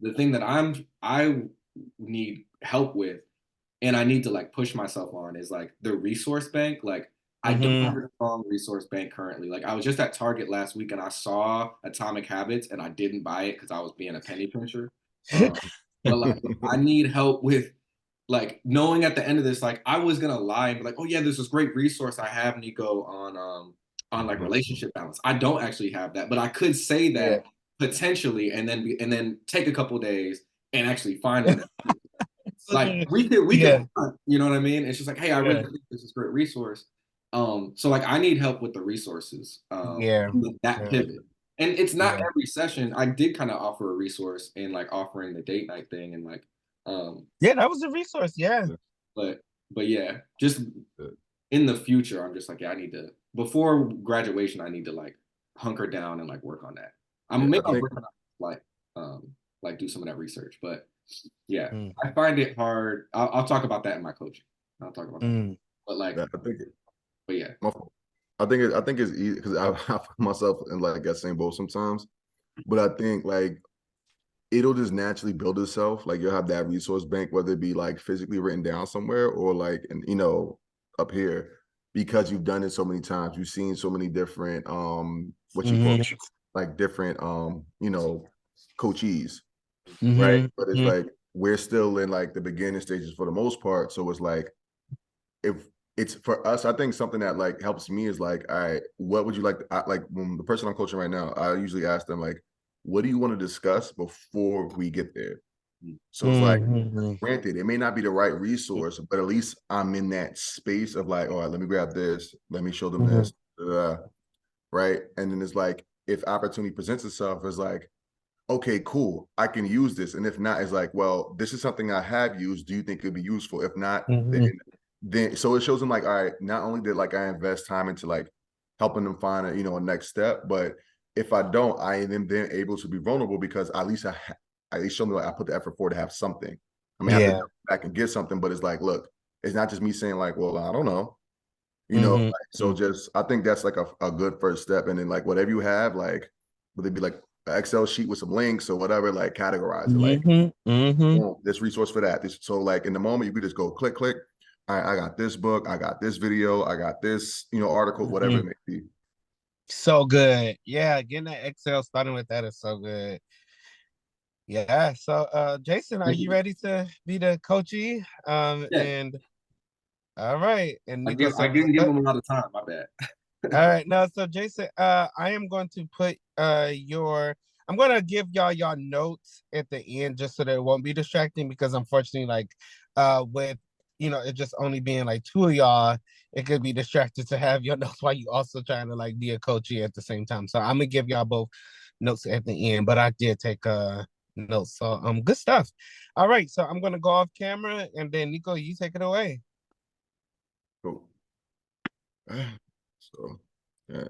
B: the thing that I need help with and I need to like push myself on is like the resource bank. Like I don't have a strong resource bank currently. Like I was just at Target last week and I saw Atomic Habits and I didn't buy it because I was being a penny pincher. But like I need help with like knowing at the end of this, like I was gonna lie and be like, oh yeah, there's this great resource I have, Nico, on like relationship balance. I don't actually have that, but I could say
A: Yeah.
B: that potentially and then take a couple days and actually finding it. Like we could
A: Yeah.
B: you know what I mean? It's just like, hey, I really
A: Yeah.
B: think this is a great resource. So like I need help with the resources,
A: Yeah.
B: with that
A: Yeah.
B: pivot. And it's not
A: Yeah.
B: every session. I did kind of offer a resource in like offering the date night thing and like
A: Yeah, that was a resource. Yeah.
B: but yeah, just
C: Yeah.
B: in the future, I'm just like, yeah, I need to before graduation, I need to like hunker down and like work on that.
C: Yeah,
B: Maybe
C: I
B: I'll
C: think
B: work on like do some of that research, but yeah,
A: Mm.
B: I find it hard. I'll talk about that in my coaching. I'll talk about that.
A: Mm.
B: But like,
C: yeah, I think it,
B: but yeah,
C: my fault. I think it's easy because I find myself in like that same boat sometimes. But I think like it'll just naturally build itself. Like you'll have that resource bank, whether it be like physically written down somewhere or like, and up here, because you've done it so many times. You've seen so many different, what you call
A: Mm-hmm.
C: like different, coachees, right? But it's
A: Mm-hmm.
C: like we're still in like the beginning stages for the most part. So it's like if it's for us, I think something that like helps me is like, all right, what would you like? Like when the person I'm coaching right now, I usually ask them like, what do you want to discuss before we get there? So it's like,
A: Mm-hmm.
C: granted, it may not be the right resource, but at least I'm in that space of like, all right, let me grab this, let me show them this, right? And then it's like, if opportunity presents itself, it's like, okay, cool, I can use this. And if not, it's like, well, this is something I have used. Do you think it'd be useful? If not,
A: Mm-hmm.
C: then so it shows them like, all right, not only did like I invest time into like helping them find a next step, but if I don't, I am then able to be vulnerable because at least at least show me like I put the effort forward to have something. I mean, I have to
A: Yeah.
C: go back and get something, but it's like, look, it's not just me saying like, well, I don't know,
A: Mm-hmm.
C: like, so just I think that's like a good first step. And then like whatever you have, like would it be like an Excel sheet with some links or whatever, like categorize it, like
A: Mm-hmm. Mm-hmm.
C: boom, this resource for that. So like in the moment you could just go click, click. I got this book, I got this video, I got this, article, whatever
A: Mm-hmm.
C: it may be.
A: So good. Yeah, getting that Excel starting with that is so good. Yeah. So Jason, are you ready to be the coachee?
B: yeah.
A: And all right. And Nico
B: I
A: serves
B: didn't give
A: as
B: them a lot of time. My bad.
A: all right, no, so Jason, I am going to put I'm gonna give y'all notes at the end just so that it won't be distracting because unfortunately, like with it just only being like two of y'all, it could be distracted to have your notes while you also trying to like be a coachee at the same time. So I'm gonna give y'all both notes at the end, but I did take notes. So good stuff. All right, so I'm gonna go off camera and then Nico, you take it away.
C: Cool. So yeah.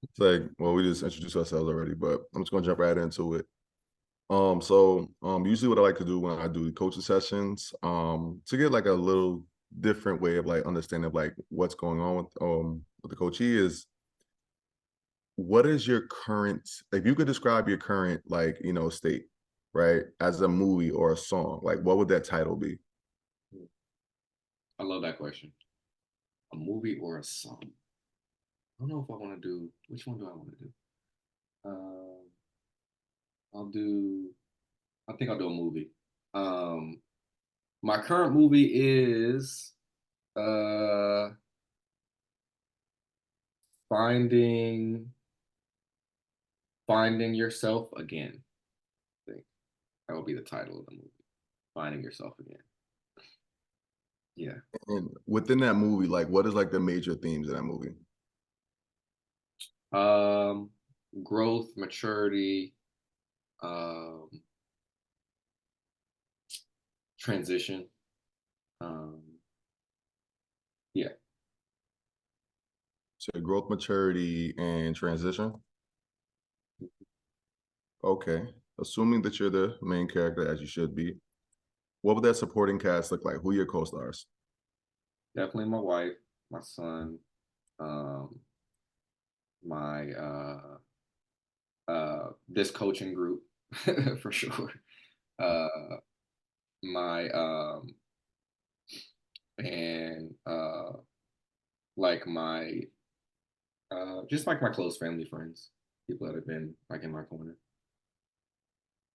C: It's like, well, we just introduced ourselves already, but I'm just gonna jump right into it. Usually what I like to do when I do coaching sessions, to get like a little different way of like understanding of like what's going on with the coachee is what is your current, if you could describe your current like, state, right, as a movie or a song, like what would that title be?
B: I love that question. A movie or a song? I don't know if I want to do. Which one do I want to do? Um, I'll do. I think I'll do a movie. Um, my current movie is uh finding finding yourself again. I think that will be the title of the movie. Finding yourself again. Yeah.
C: And within that movie, like what is like the major themes of that movie?
B: Um, Growth, maturity, um, transition. Um, yeah.
C: So growth, maturity, and transition. Okay. Assuming that you're the main character as you should be, what would that supporting cast look like? Who are your co-stars?
B: Definitely my wife, my son, um, my this coaching group for sure. Uh, my and like my just like my close family friends, people that have been like in my corner.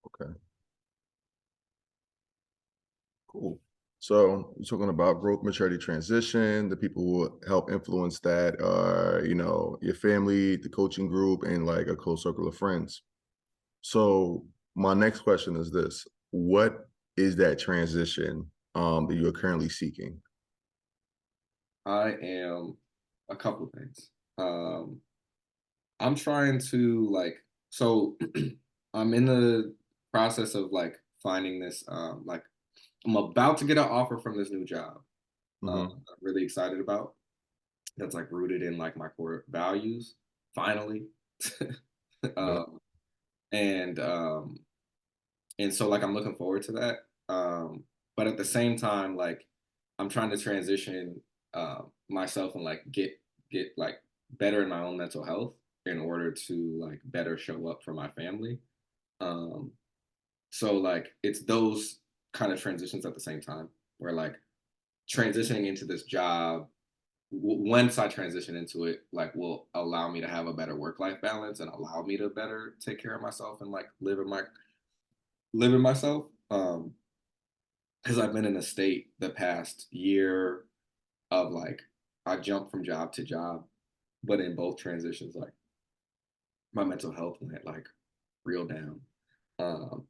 C: Okay, cool. So you're talking about growth, maturity, transition. The people who help influence that are, your family, the coaching group, and like a close circle of friends. So my next question is this. what is that transition that you are currently seeking?
B: I am a couple of things. I'm trying to like so I'm in the process of like finding this like I'm about to get an offer from this new job.
C: Hmm.
B: I'm really excited about that's like rooted in like my core values finally.
C: Yeah.
B: um and um and so like I'm looking forward to that. But at the same time, like I'm trying to transition myself and like get like better in my own mental health in order to like better show up for my family. Um, so like it's those kind of transitions at the same time where like transitioning into this job once I transition into it, like will allow me to have a better work-life balance and allow me to better take care of myself and like live in myself. Because I've been in a state the past year of like I jumped from job to job, but in both transitions, like my mental health went like real down. Um,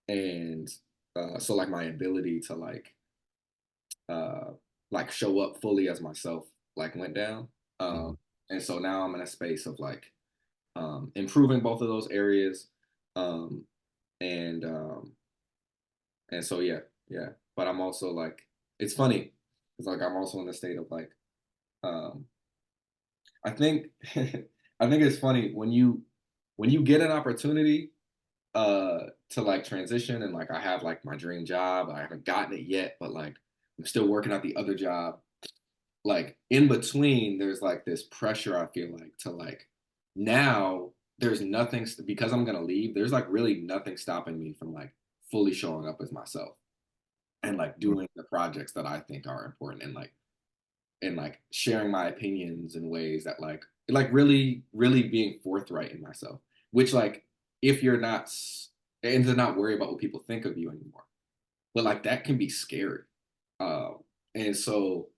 B: and so like my ability to uh like show up fully as myself like went down. Um,
C: Hmm.
B: and so now I'm in a space of like improving both of those areas. Um, and um, and so yeah, yeah. But I'm also like it's funny. It's like I'm also in a state of like um I think I think it's funny when you get an opportunity to like transition and like I have like my dream job. I haven't gotten it yet, but like I'm still working at the other job. Like in between, there's like this pressure I feel like to like now there's nothing because I'm gonna leave, there's like really nothing stopping me from like fully showing up as myself and like doing the projects that I think are important and like sharing my opinions in ways that like really being forthright in myself, which like if you're not and to not worry about what people think of you anymore, but like that can be scary. And so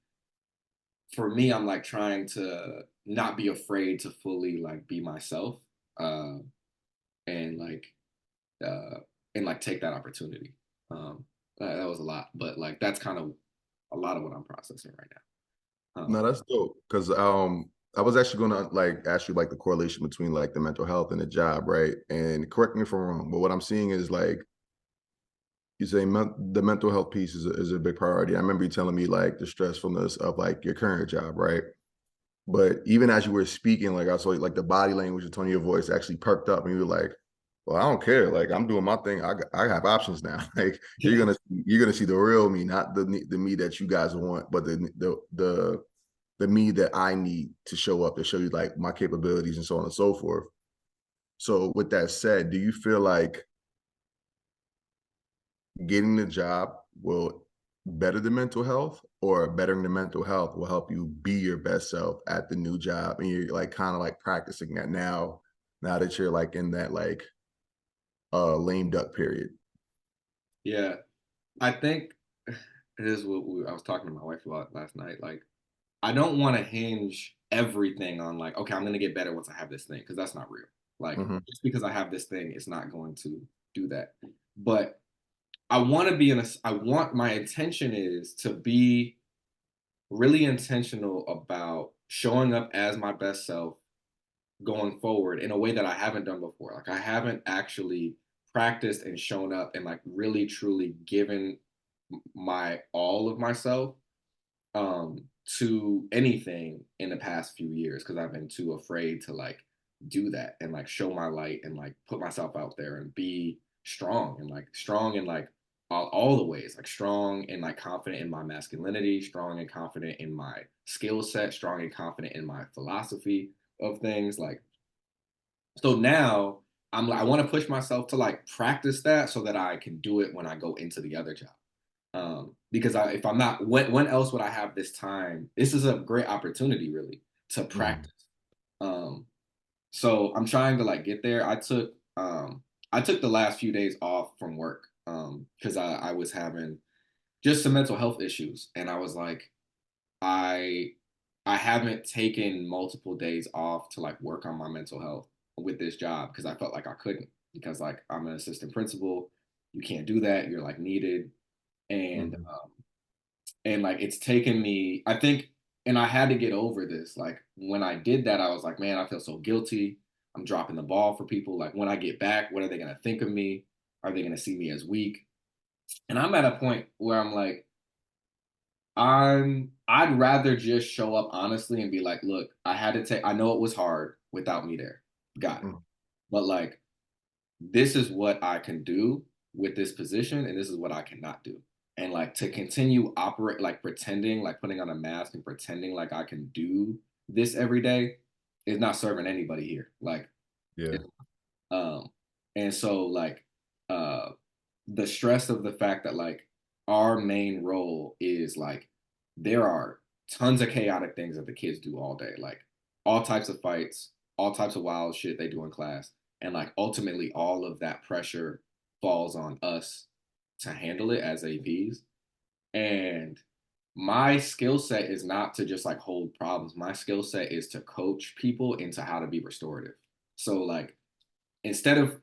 B: for me, I'm like trying to not be afraid to fully like be myself, uh and like uh and like take that opportunity. um that was a lot, but like that's kind of a lot of what I'm processing right now.
C: No, that's dope. Because I was actually gonna like ask you like the correlation between like the mental health and the job, right? And correct me if I'm wrong, but what I'm seeing is like you say the mental health piece is a big priority. I remember you telling me like the stressfulness of like your current job, right? But even as you were speaking, like I saw like the body language, the tone of your voice actually perked up, and you were like, "Well, I don't care. Like I'm doing my thing. I have options now. Like
B: Yeah.
C: you're gonna see the real me, not the me that you guys want, but the me that I need to show up to show you like my capabilities and so on and so forth." So with that said, do you feel like getting the job will better the mental health, or bettering the mental health will help you be your best self at the new job and you're like kind of like practicing that now that you're like in that like lame duck period?
B: Yeah, I think it is what I was talking to my wife about last night. Like, I don't want to hinge everything on like, okay, I'm gonna get better once I have this thing, because that's not real. Like,
C: Hmm.
B: just because I have this thing, it's not going to do that. But I want to be in a. I want my intention is to be really intentional about showing up as my best self going forward in a way that I haven't done before. Like, I haven't actually practiced and shown up and like really truly given my all of myself um to anything in the past few years because I've been too afraid to like do that and like show my light and like put myself out there and be strong and like all the ways, like strong and like confident in my masculinity, strong and confident in my skill set, strong and confident in my philosophy of things. Like, so now I want to push myself to like practice that so that I can do it when I go into the other job. Because if I'm not, when else would I have this time? This is a great opportunity, really, to
C: Hmm.
B: practice. Um, so I'm trying to like get there. I took the last few days off from work because I was having just some mental health issues, and I was like, I I haven't taken multiple days off to like work on my mental health with this job because I felt like I couldn't because like I'm an assistant principal. you can't do that. You're like needed. And
C: Mhm.
B: and like it's taken me, I think, and I had to get over this. Like when I did that, I was like, man, I feel so guilty. I'm dropping the ball for people. Like when I get back, what are they gonna think of me? Are they gonna see me as weak? And I'm at a point where I'm like, I'd rather just show up honestly and be like, look, I know it was hard without me there. Got it.
C: Mhm.
B: But like this is what I can do with this position and this is what I cannot do. And like to continue operate like pretending, like putting on a mask and pretending like I can do this every day is not serving anybody here. Like
C: Yeah.
B: it, um and so like uh the stress of the fact that like our main role is like there are tons of chaotic things that the kids do all day, like all types of fights, all types of wild shit they do in class. And like ultimately all of that pressure falls on us to handle it as APs. And my skill set is not to just like hold problems. My skill set is to coach people into how to be restorative. So like instead of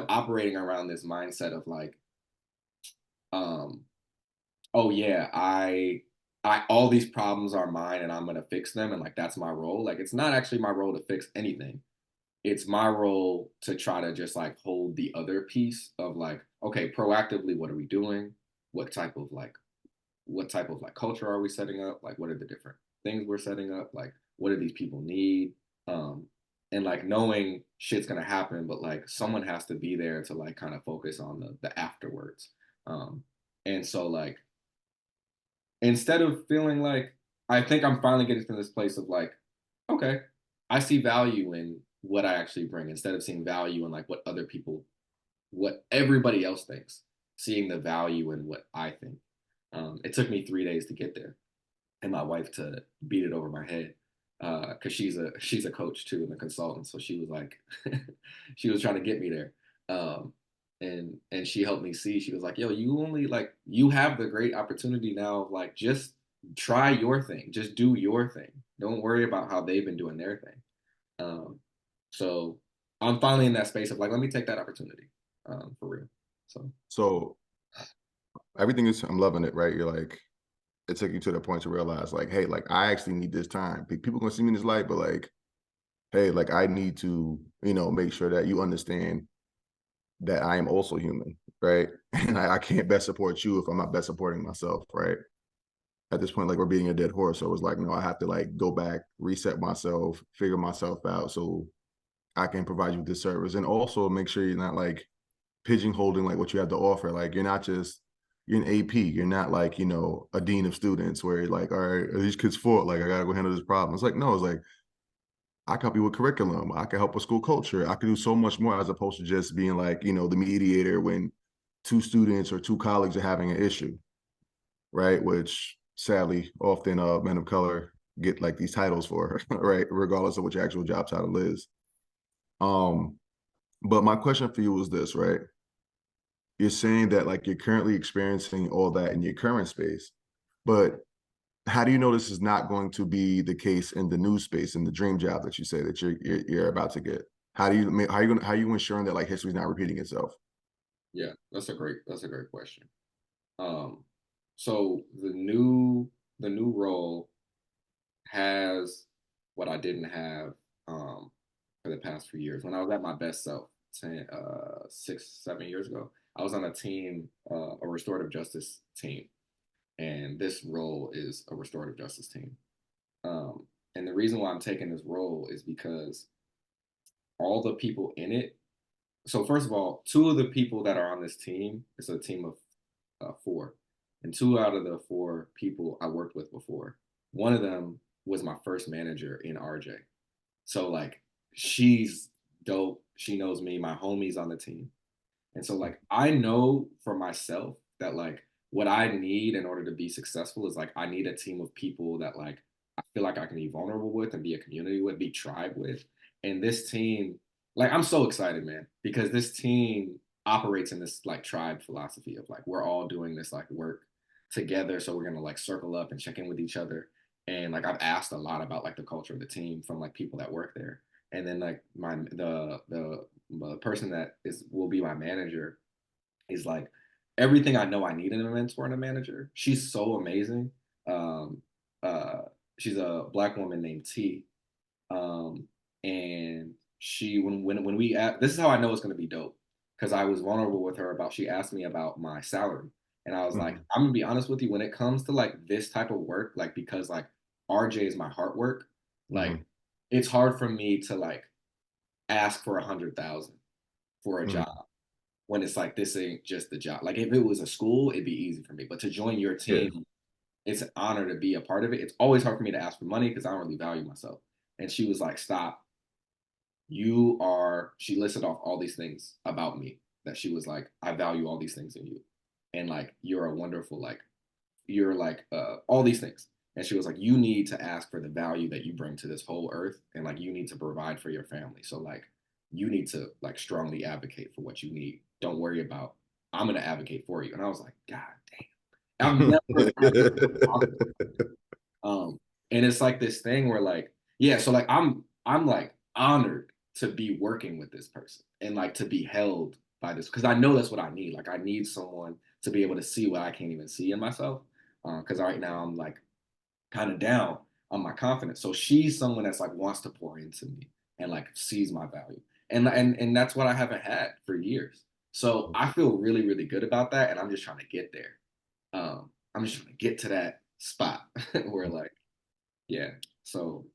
B: operating around this mindset of like, um, oh yeah, I all these problems are mine and I'm gonna fix them and like that's my role. Like it's not actually my role to fix anything. It's my role to try to just like hold the other piece of like, okay, proactively, what are we doing? What type of like culture are we setting up? Like what are the different things we're setting up? Like what do these people need? Um, and like knowing shit's gonna happen, but like someone has to be there to like kind of focus on the afterwards. Um, and so like instead of feeling like I think I'm finally getting to this place of like, okay, I see value in what I actually bring instead of seeing value in like what everybody else thinks, seeing the value in what I think. It took me 3 days to get there, and my wife to beat it over my head because she's a coach too and a consultant, so she was like, she was trying to get me there, um, and she helped me see. She was like, "Yo, you only like you have the great opportunity now of like just try your thing, just do your thing. Don't worry about how they've been doing their thing." Um, so I'm finally in that space of like, let me take that opportunity for real. So
C: So everything is, I'm loving it, right? You're like, it took you to the point to realize, like, hey, like I actually need this time. People gonna see me in this light, but like, hey, like I need to, make sure that you understand that I am also human, right? And I can't best support you if I'm not best supporting myself, right? At this point, like we're beating a dead horse. So it was like, no, I have to like go back, reset myself, figure myself out so I can provide you with this service. And also make sure you're not like pigeonholing like what you have to offer. Like you're an AP. You're not like, a dean of students where you're like, all right, are these kids' fault? Like I gotta go handle this problem. It's like, no, it's like I can help you with curriculum. I can help with school culture. I can do so much more as opposed to just being like, the mediator when two students or two colleagues are having an issue, right? Which sadly, often men of color get like these titles for, right? Regardless of what your actual job title is. Um, but my question for you is this, right? You're saying that like you're currently experiencing all that in your current space, but how do you know this is not going to be the case in the new space, in the dream job that you say that you're about to get? How are you ensuring that like history is not repeating itself?
B: yeah, that's a great question. Um, so the new role has what I didn't have for the past few years. When I was at my best self, 6, 7 years ago, I was on a team, a restorative justice team, and this role is a restorative justice team. Um, and the reason why I'm taking this role is because all the people in it. So first of all, two of the people that are on this team is a team of four, and two out of the four people I worked with before. One of them was my first manager in RJ. So like she's dope. She knows me. My homie's on the team. And so like I know for myself that like what I need in order to be successful is like I need a team of people that like I feel like I can be vulnerable with and be a community with, be tribe with. And this team, like I'm so excited, man, because this team operates in this like tribe philosophy of like we're all doing this like work together. So we're gonna like circle up and check in with each other. And like I've asked a lot about like the culture of the team from like people that work there. And then like the person that is will be my manager, is like everything I know I need in a mentor and a manager. She's so amazing. Um, uh, she's a black woman named T. Um, and she when we this is how I know it's gonna be dope because I was vulnerable with her about she asked me about my salary and I was like
C: Mhm.
B: I'm gonna be honest with you when it comes to like this type of work like because like RJ is my heart work like
C: Mhm.
B: it's hard for me to like ask for 100,000 for a
C: Mhm.
B: job when it's like this ain't just the job like if it was a school it'd be easy for me but to join your
C: Yeah.
B: team it's an honor to be a part of it. It's always hard for me to ask for money because I don't really value myself. And she was like, stop. She listed off all these things about me that she was like, I value all these things in you. And like, you're a wonderful, like, you're like, all these things. And she was like, you need to ask for the value that you bring to this whole earth. And like, you need to provide for your family. So like, you need to like strongly advocate for what you need. Don't worry about, I'm going to advocate for you. And I was like, God damn. I've never had this um, and it's like this thing where like, yeah, so like I'm like honored to be working with this person and like to be held by this because I know that's what I need. Like I need someone to be able to see what I can't even see in myself. Because right now I'm like kind of down on my confidence. So she's someone that's like wants to pour into me and like sees my value. And that's what I haven't had for years. So I feel really, really good about that. And I'm just trying to get there. I'm just trying to get to that spot where like yeah. So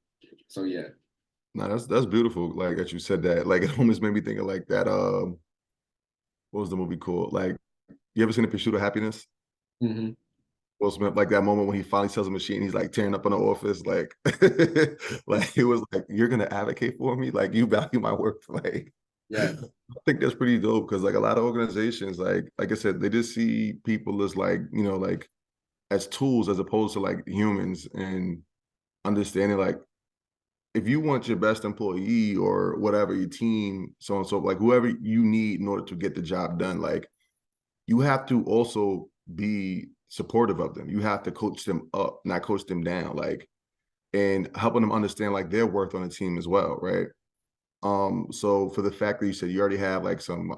B: yeah.
C: No, that's beautiful. Like that you said that. Like it almost made me think of like that. What was the movie called? Like, you ever seen The Pursuit of Happiness?
B: Hmm.
C: Will Smith, like that moment when he finally sells a machine, he's like tearing up in the office, like, like it was like, you're gonna advocate for me, like you value my work, like.
B: Yeah.
C: I think that's pretty dope because like a lot of organizations, like I said, they just see people as like like as tools as opposed to like humans and understanding like if you want your best employee or whatever your team, so and so, like whoever you need in order to get the job done, like you have to also be supportive of them. You have to coach them up, not coach them down, like and helping them understand like their worth on the team as well, right? So for the fact that you said you already have like some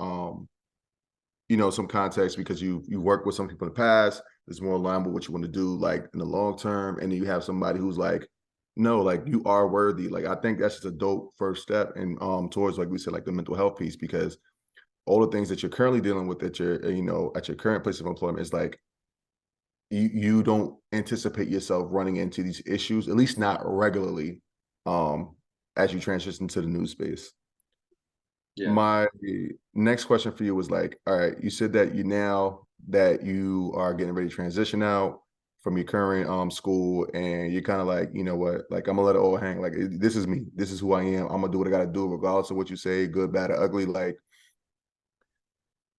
C: some context because you worked with some people in the past that's more aligned with what you want to do like in the long term, and then you have somebody who's like, no, like you are worthy. Like I think that's just a dope first step and towards like we said, like the mental health piece, because all the things that you're currently dealing with at your at your current place of employment is like you don't anticipate yourself running into these issues, at least not regularly, um, as you transition to the new space.
B: Yeah.
C: My next question for you was like, all right, you said that you now that you are getting ready to transition out from your current school and you're kind of like, you know what, like I'm gonna let it all hang. Like this is me, this is who I am. I'm gonna do what I gotta do, regardless of what you say, good, bad, or ugly. Like,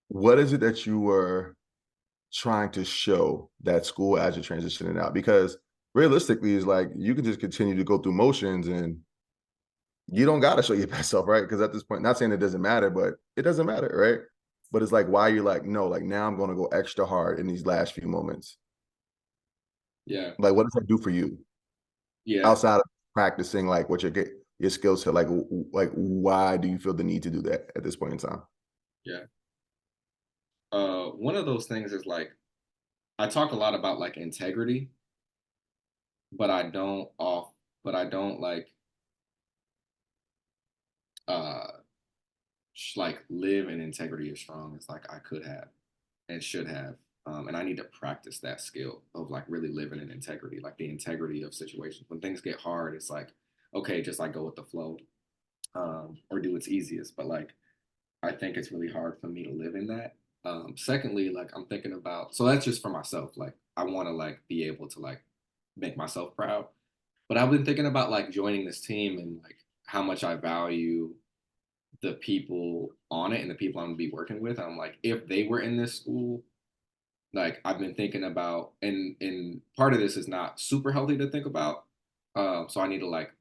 C: what is it that you were trying to show that school as you're transitioning out? Because realistically, it's like you can just continue to go through motions and you don't got to show your best self, right? Because at this point, not saying it doesn't matter, but it doesn't matter, right? But it's like why you're like, no, like now I'm going to go extra hard in these last few moments.
B: Yeah.
C: Like, what does that do for you
B: Yeah.
C: outside of practicing, like what your skill set? Like why do you feel the need to do that at this point in time?
B: Yeah. One of those things is like I talk a lot about like integrity, but I don't uh like live in integrity as strong as like I could have and should have. And I need to practice that skill of like really living in integrity, like the integrity of situations. When things get hard, it's like, okay, just like go with the flow, or do what's easiest. But like, I think it's really hard for me to live in that. Secondly, like I'm thinking about, so that's just for myself. Like I want to like be able to like make myself proud. But I've been thinking about like joining this team and like how much I value the people on it and the people I'm gonna be working with. I'm like, if they were in this school, like I've been thinking about, and part of this is not super healthy to think about. So I need to like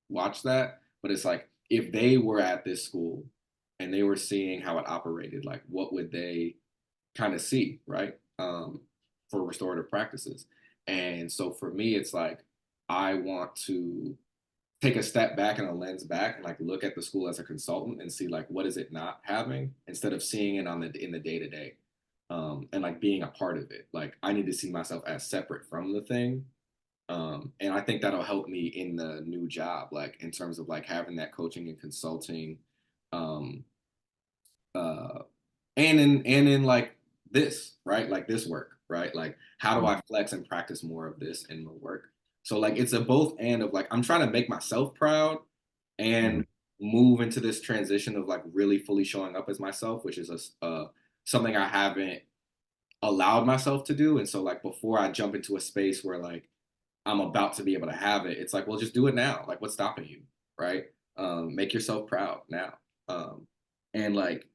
B: watch that. But it's like if they were at this school and they were seeing how it operated, like what would they kind of see, right? For restorative practices. And so for me, it's like I want to take a step back and a lens back and like look at the school as a consultant and see like what is it not having instead of seeing it on the in the day to day. and like being a part of it. Like I need to see myself as separate from the thing. And I think that'll help me in the new job, like in terms of like having that coaching and consulting, um, uh, and in like this, right? Like this work, right? Like how do I flex and practice more of this in my work? So like it's a both and of like I'm trying to make myself proud
C: Mhm.
B: and move into this transition of like really fully showing up as myself, which is something I haven't allowed myself to do. And so like before I jump into a space where like I'm about to be able to have it, it's like, well, just do it now. Like what's stopping you, right? Make yourself proud now. And like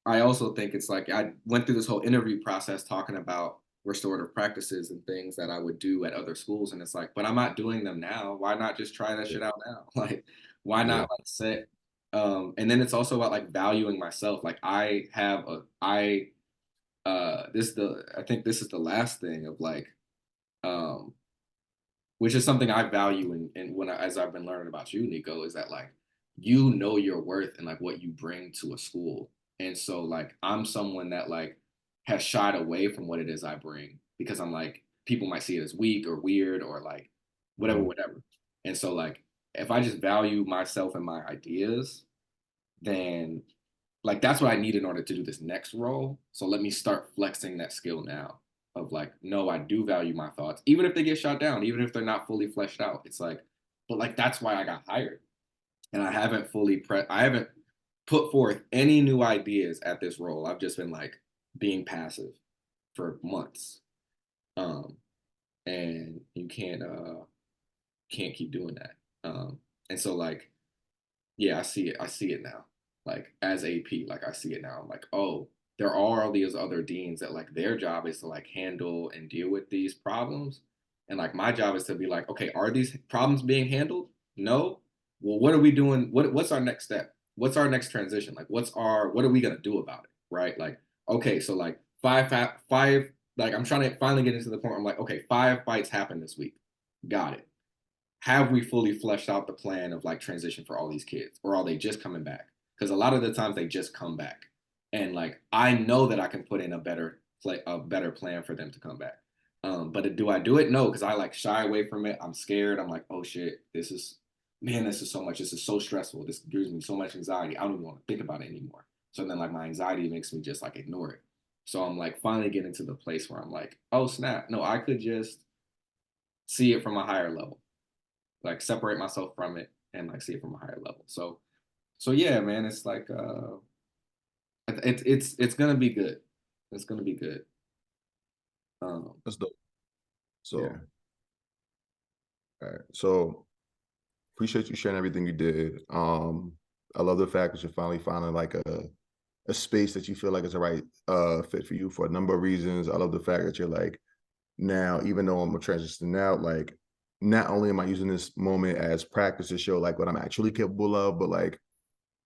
B: I also think it's like I went through this whole interview process talking about restorative practices and things that I would do at other schools. And it's like, but I'm not doing them now. Why not just try that
C: Yeah.
B: shit out now? Like, why not
C: Yeah.
B: like set and then it's also about like valuing myself. Like I think this is the last thing of like um which is something I value and as I've been learning about you, Nico, is that like you know your worth and like what you bring to a school. And so like I'm someone that like has shied away from what it is I bring because I'm like people might see it as weak or weird or like whatever,
C: Mhm.
B: whatever. And so like if I just value myself and my ideas, then like that's what I need in order to do this next role. So let me start flexing that skill now of like, no, I do value my thoughts, even if they get shot down, even if they're not fully fleshed out. It's like, but like that's why I got hired. And I haven't put forth any new ideas at this role. I've just been like being passive for months. Um, and you can't keep doing that. And so like yeah, I see it. I see it now. Like as AP, like I see it now. I'm like, oh, there are all these other deans that like their job is to like handle and deal with these problems. And like my job is to be like, okay, are these problems being handled? No. Well, what are we doing? What's our next step? What's our next transition? Like what are we gonna do about it? Right? Like, okay, so like five, like I'm trying to finally get into the point where I'm like, okay, 5 fights happened this week. Got it. Have we fully fleshed out the plan of like transition for all these kids, or are they just coming back? Because a lot of the times they just come back, and like I know that I can put in a better plan for them to come back. But do I do it? No, because I like shy away from it. I'm scared. I'm like, oh shit, this is so much. This is so stressful. This gives me so much anxiety. I don't even want to think about it anymore. So then like my anxiety makes me just like ignore it. So I'm like finally getting to the place where I'm like, oh snap, no, I could just see it from a higher level, like separate myself from it and like see it from a higher level. So yeah, man, it's like it's gonna be good. It's gonna be good. Um,
C: That's dope.
B: yeah.
C: So, all right. So appreciate you sharing everything you did. I love the fact that you're finally finding like a space that you feel like is the right fit for you for a number of reasons. I love the fact that you're like now, even though I'm transitioning out, like not only am I using this moment as practice to show like what I'm actually capable of, but like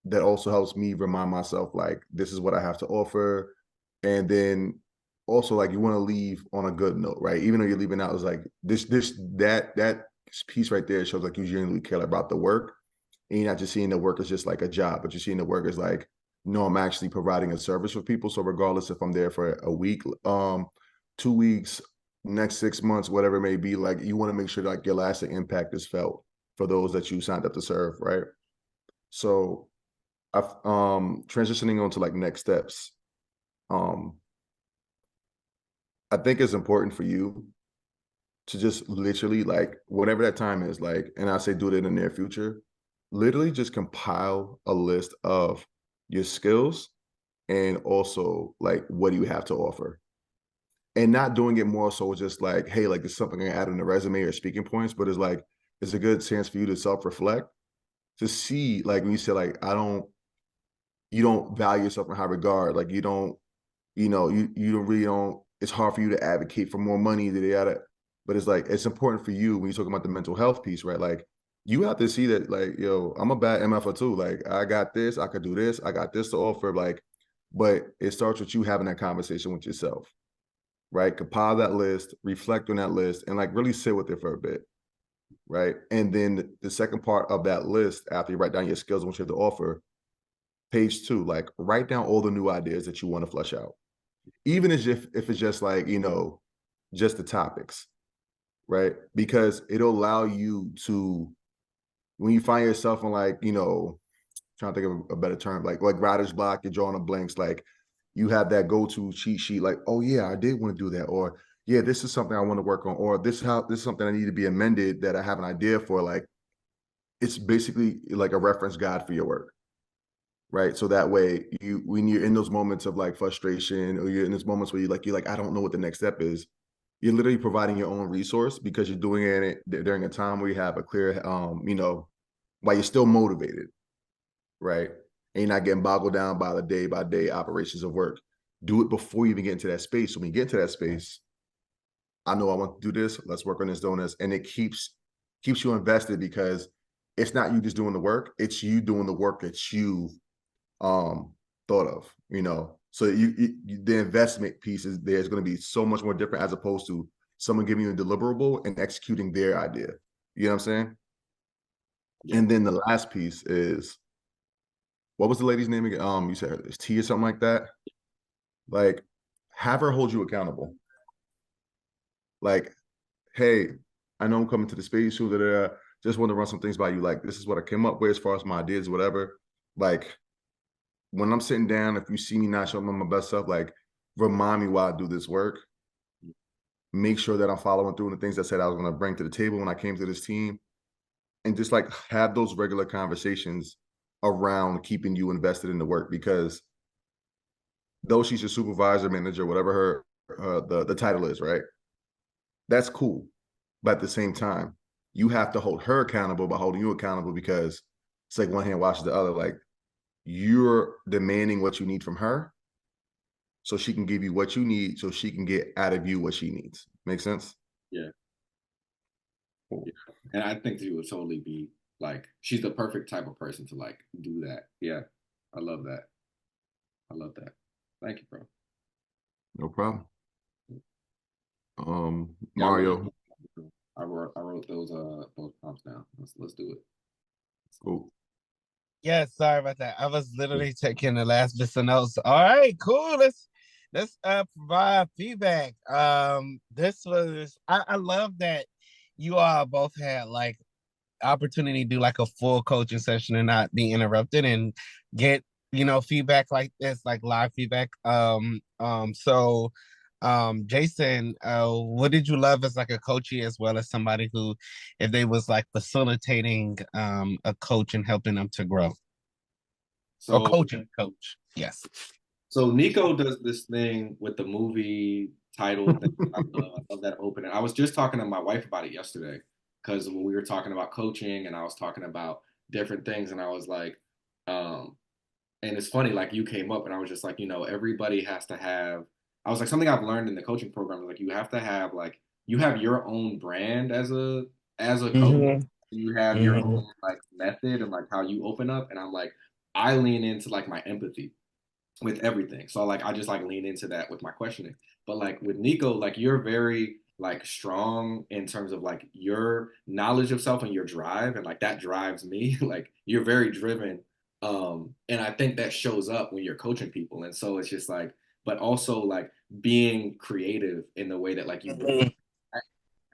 C: that also helps me remind myself like this is what I have to offer. And then also like you want to leave on a good note, right? Even though you're leaving out, is like that piece right there shows like you genuinely care about the work. And you're not just seeing the work as just like a job, but you're seeing the work as like, no, I'm actually providing a service for people. So regardless if I'm there for a week, 2 weeks, next 6 months, whatever it may be, like you want to make sure like your lasting impact is felt for those that you signed up to serve, right? So I've transitioning on to like next steps. Um, I think it's important for you to just literally like whatever that time is, like, and I say do it in the near future, literally just compile a list of your skills and also like what do you have to offer. And not doing it more so just like, hey, like this is something I add on the resume or speaking points, but it's like it's a good chance for you to self-reflect to see like when you say like you don't value yourself in high regard, like you don't you don't really don't, it's hard for you to advocate for more money that they gotta, but it's like it's important for you when you're talking about the mental health piece, right? Like you have to see that like, yo, I'm a bad MFer too. Like I got this, I could do this, I got this to offer. Like, but it starts with you having that conversation with yourself, right? Compile that list, reflect on that list, and like really sit with it for a bit, right? And then the second part of that list, after you write down your skills and what you have to offer, page 2, like write down all the new ideas that you want to flesh out. even if it's just like, just the topics, right? Because it'll allow you to, when you find yourself in like, trying to think of a better term, like writer's block, you're drawing a blanks, like you have that go-to cheat sheet, like, oh yeah, I did want to do that, or yeah, this is something I want to work on, or this is something I need to be amended that I have an idea for. Like, it's basically like a reference guide for your work, right? So that way, when you're in those moments of like frustration, or you're in those moments where you're like, I don't know what the next step is, you're literally providing your own resource because you're doing it during a time where you have a clear, while you're still motivated, right? And you're not getting boggled down by the day by day operations of work. Do it before you even get into that space. So when you get into that space, I know I want to do this. Let's work on this, doing this, and it keeps you invested because it's not you just doing the work; it's you doing the work that you thought of. So the investment piece is there's going to be so much more different as opposed to someone giving you a deliverable and executing their idea. You know what I'm saying?
B: Yeah.
C: And then the last piece is, what was the lady's name again? You said it's T or something like that. Like, have her hold you accountable. Like, hey, I know I'm coming to the space, just want to run some things by you. Like, this is what I came up with as far as my ideas, whatever. Like, when I'm sitting down, if you see me not showing my best self, like, remind me why I do this work. Make sure that I'm following through on the things I said I was going to bring to the table when I came to this team. And just like have those regular conversations around keeping you invested in the work, because though she's your supervisor, manager, whatever the title is, right? That's cool. But at the same time, you have to hold her accountable by holding you accountable, because it's like one hand washes the other. Like, you're demanding what you need from her so she can give you what you need so she can get out of you what she needs. Make sense?
B: Yeah.
C: Cool.
B: Yeah. And I think she would totally be like, she's the perfect type of person to like do that. Yeah. I love that. I love that. Thank you, bro.
C: No problem.
B: Yeah, I really
C: Mario.
B: I wrote those prompts down. Let's do it.
C: Cool.
A: Yeah, sorry about that. I was literally taking the last bits of notes. All right, cool. Let's provide feedback. This was I love that you all both had like opportunity to do like a full coaching session and not be interrupted and get feedback like this, like live feedback. Jason, what did you love as like a coachee as well as somebody who, if they was like facilitating a coach and helping them to grow, or
B: So
A: coaching coach? Yes.
B: so Nico does this thing with the movie title thing. I love that opening. I was just talking to my wife about it yesterday because when we were talking about coaching and I was talking about different things and I was like, um, and it's funny, like you came up and I was just like, everybody has to have, I was like, something I've learned in the coaching program is like you have to have like you have your own brand as a coach.
A: Mm-hmm.
B: You have your
A: Mm-hmm.
B: own like method and like how you open up. And I'm like, I lean into like my empathy with everything. So like I just like lean into that with my questioning. But like with Nico, like you're very like strong in terms of like your knowledge of self and your drive and like that drives me. Like you're very driven. And I think that shows up when you're coaching people. And so it's just like but also like being creative in the way that like you bring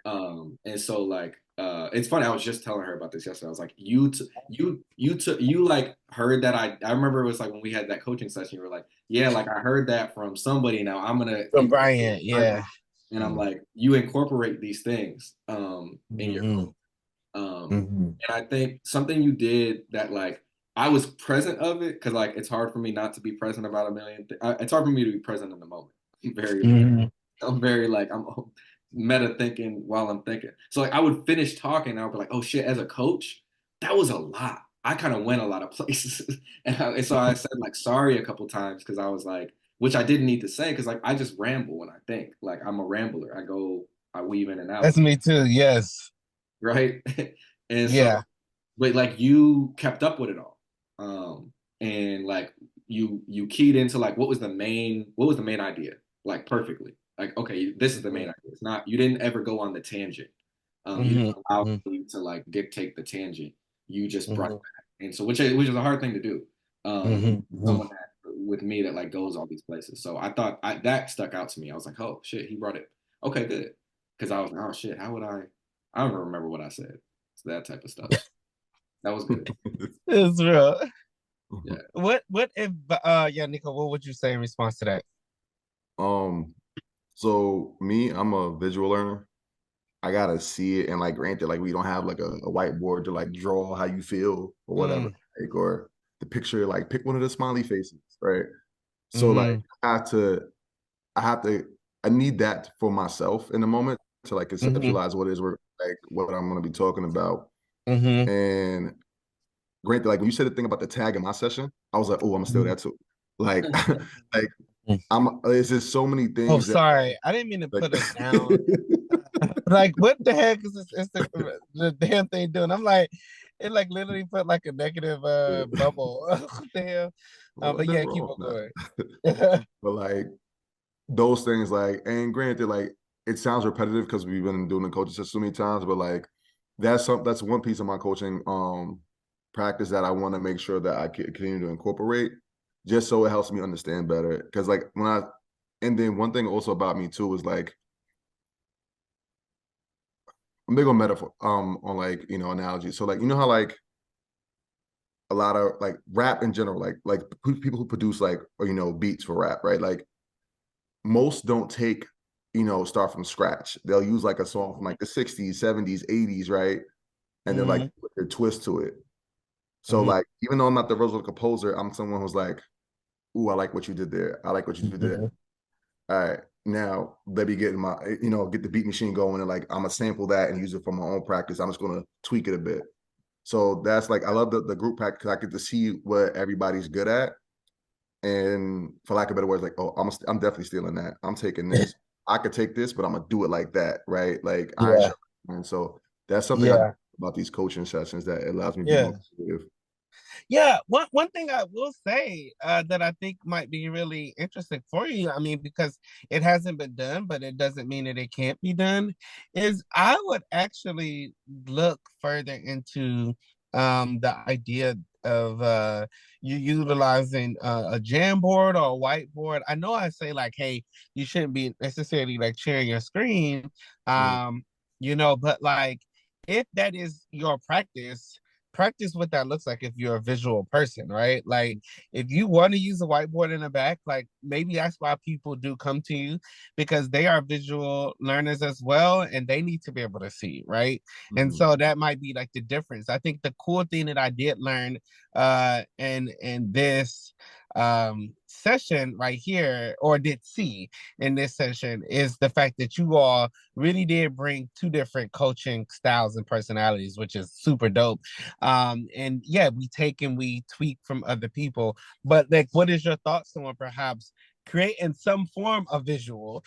A: Mm-hmm.
B: and so like it's funny, I was just telling her about this yesterday. I was like, you took you like heard that I remember it was like when we had that coaching session, you were like, yeah, like I heard that from somebody now I'm gonna
A: From
B: incorporate
A: Brian, yeah.
B: and I'm like, you incorporate these things in your
A: Mm-hmm. Mm-hmm.
B: and I think something you did that like I was present of it because like it's hard for me not to be present about a million it's hard for me to be present in the moment. Very
A: Mm-hmm.
B: I'm very like I'm meta thinking while I'm thinking. So like I would finish talking and I would be like, oh shit, as a coach, that was a lot. I kind of went a lot of places. And so I said like sorry a couple times because I was like, which I didn't need to say because like I just ramble when I think. Like I'm a rambler. I weave in and
A: That's
B: out,
A: me too. Yes.
B: right? And so
A: Yeah.
B: but like you kept up with it all. And like you keyed into like what was the main idea? Like perfectly. Like, okay, this is the main idea. It's not you didn't ever go on the tangent. You didn't allow
A: Mm-hmm.
B: me to like dictate the tangent. You just brought it
A: Mm-hmm.
B: back. And so which is a hard thing to do. Um
A: Mm-hmm.
B: someone that with me that like goes all these places. So I thought that stuck out to me. I was like, oh shit, he brought it. Okay, good. Because I was like, oh shit, how would I don't even remember what I said. So that type of stuff. That was good.
A: It's real.
B: Yeah.
A: What if yeah, Nico, what would you say in response to that?
C: So me, I'm a visual learner. I gotta see it, and like granted, like we don't have like a whiteboard to like draw how you feel or whatever, like, or the picture, like pick one of the smiley faces, right? So like I have to, I need that for myself in the moment to like conceptualize what it is we're like what I'm gonna be talking about. And granted, like when you said the thing about the tag in my session, I was like, oh, I'm gonna steal that too. Like, like it's just so many
A: Oh,
C: things that
A: sorry. I didn't mean to
C: like
A: put us down. Like, what the heck is this the damn thing doing? I'm like, it like literally put like a negative bubble. What the hell?
C: well,
A: But
C: nothing
A: yeah, keep
C: wrong
A: on
C: with
A: going.
C: that. But like those things, like, and granted, like it sounds repetitive because we've been doing the coaching so many times, but like that's one piece of my coaching practice that I want to make sure that I continue to incorporate, just so it helps me understand better. Because like and then one thing also about me too is like I'm big on metaphor, on like analogies. So like how like a lot of like rap in general, like people who produce like or beats for rap, right? Like most don't take start from scratch. They'll use like a song from like the 60s, 70s, 80s, right? And then like put their twist to it. So like even though I'm not the original composer, I'm someone who's like, ooh, I like what you did there. I like what you did there. All right, now let me get my get the beat machine going, and like I'm gonna sample that and use it for my own practice. I'm just gonna tweak it a bit. So that's like I love the group practice because I get to see what everybody's good at. And for lack of better words, like, oh, I'm definitely stealing that. I'm taking this. I could take this, but I'm gonna do it like that, right? Like I ain't
A: Yeah.
C: sure. And so that's something I
A: Yeah.
C: about these coaching sessions that allows me to be
A: Yeah.
C: more creative.
A: Yeah, one thing I will say that I think might be really interesting for you, I mean, because it hasn't been done, but it doesn't mean that it can't be done, is I would actually look further into the idea of you utilizing a Jamboard or a whiteboard. I know I say like, hey, you shouldn't be necessarily like sharing your screen,
C: Mhm.
A: but like if that is your practice what that looks like if you're a visual person, right? Like if you want to use a whiteboard in the back, like maybe that's why people do come to you because they are visual learners as well and they need to be able to see, right? And
C: Mhm.
A: so that might be like the difference. I think the cool thing that I did learn in this session right here or did see in this session is the fact that you all really did bring two different coaching styles and personalities, which is super dope. And yeah, we take and we tweak from other people. But like, what is your thoughts on perhaps creating some form of visual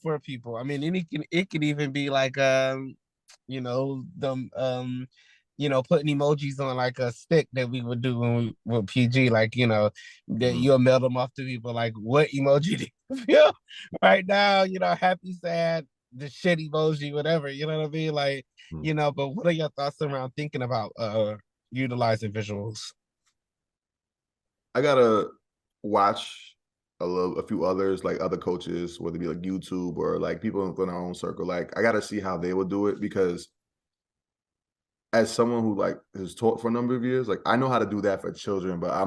A: for people? I mean, it can even be like the putting emojis on like a stick that we would do when we were PG, like that
C: Mhm.
A: you'll mail them off to people like what emoji do you feel right now, happy, sad, the shit emoji, whatever, you know what I mean? Like,
C: Mhm.
A: but what are your thoughts around thinking about utilizing visuals?
C: I gotta watch a few others, like other coaches, whether it be like YouTube or like people in our own circle. Like I gotta see how they would do it because as someone who like has taught for a number of years, like I know how to do that for children, but I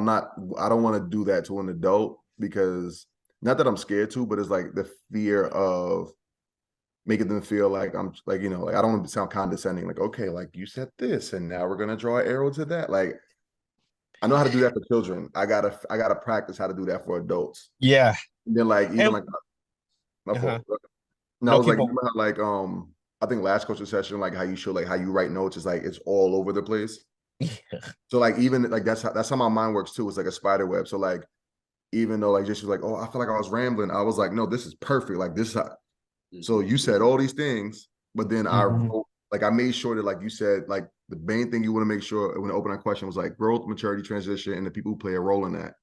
C: don't want to do that to an adult because not that I'm scared to, but it's like the fear of making them feel like I'm like, like I don't want to sound condescending, like, okay, like you said this and now we're gonna draw an arrow to that. Like I know how to do that for children. I gotta practice how to do that for adults.
A: Yeah.
C: And then like even
A: And
C: like my
A: uh-huh.
C: fault. No, I
A: No,
C: was like,
A: keep on.
C: remember how like I think last coaching session, like how you show like how you write notes is like it's all over the place. So like even like that's how my mind works too. It's like a spider web. So like even though like just was like, oh, I feel like I was rambling, I was like, no, this is perfect. Like this is how. So
B: Mhm.
C: you said all these things, but then I
A: Mhm.
C: wrote, like I made sure that like you said, like the main thing you want to make sure when the open question was like growth, maturity, transition, and the people who play a role in that.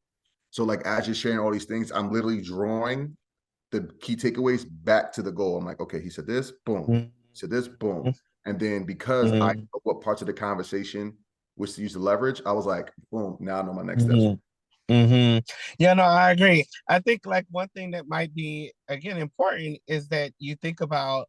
C: So like as you're sharing all these things, I'm literally drawing the key takeaways back to the goal. I'm like, okay, he said this, boom.
A: Mhm.
C: He said this, boom. And then because I know what parts of the conversation was to use the leverage, I was like, boom, now I know my next steps.
A: Mhm. Yeah, no, I agree. I think like one thing that might be again important is that you think about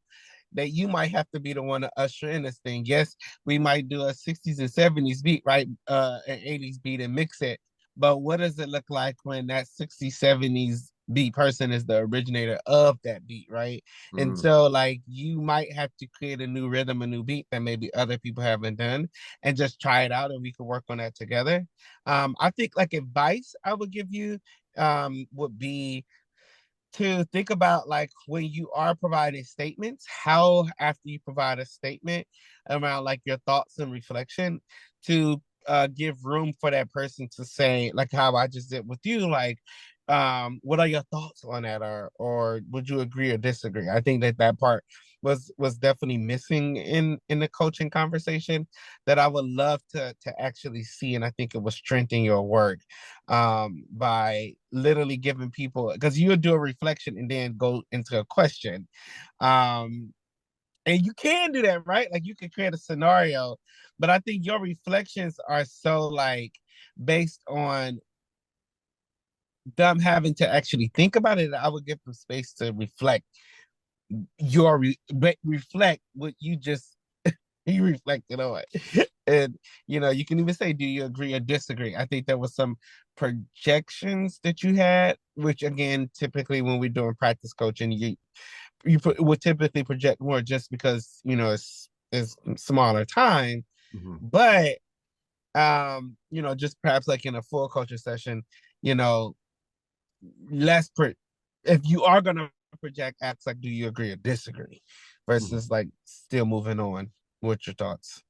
A: that you might have to be the one to usher in this thing. Yes, we might do a 60s and 70s beat, right? An 80s beat and mix it. But what does it look like when that 60s, 70s beat person is the originator of that beat, right? And
C: Mm.
A: so like you might have to create a new rhythm, a new beat that maybe other people haven't done and just try it out and we could work on that together. I think like advice I would give you would be to think about like when you are providing statements, how after you provide a statement around like your thoughts and reflection to give room for that person to say like how I just did with you, like what are your thoughts on that or would you agree or disagree? I think that that part was definitely missing in the coaching conversation that I would love to actually see, and I think it will strengthen your work by literally giving people because you'll do a reflection and then go into a question. And you can do that, right? Like you can create a scenario, but I think your reflections are so like based on them having to actually think about it. I would give them space to reflect reflect what you just you reflected on. And you can even say, do you agree or disagree? I think there was some projections that you had, which again, typically when we're doing practice coaching, would typically project more just because it's smaller time.
C: Mhm.
A: But just perhaps like in a full coaching session, you know, less if you are gonna project acts like do you agree or disagree
C: Mhm.
A: versus like still moving on. What's your thoughts?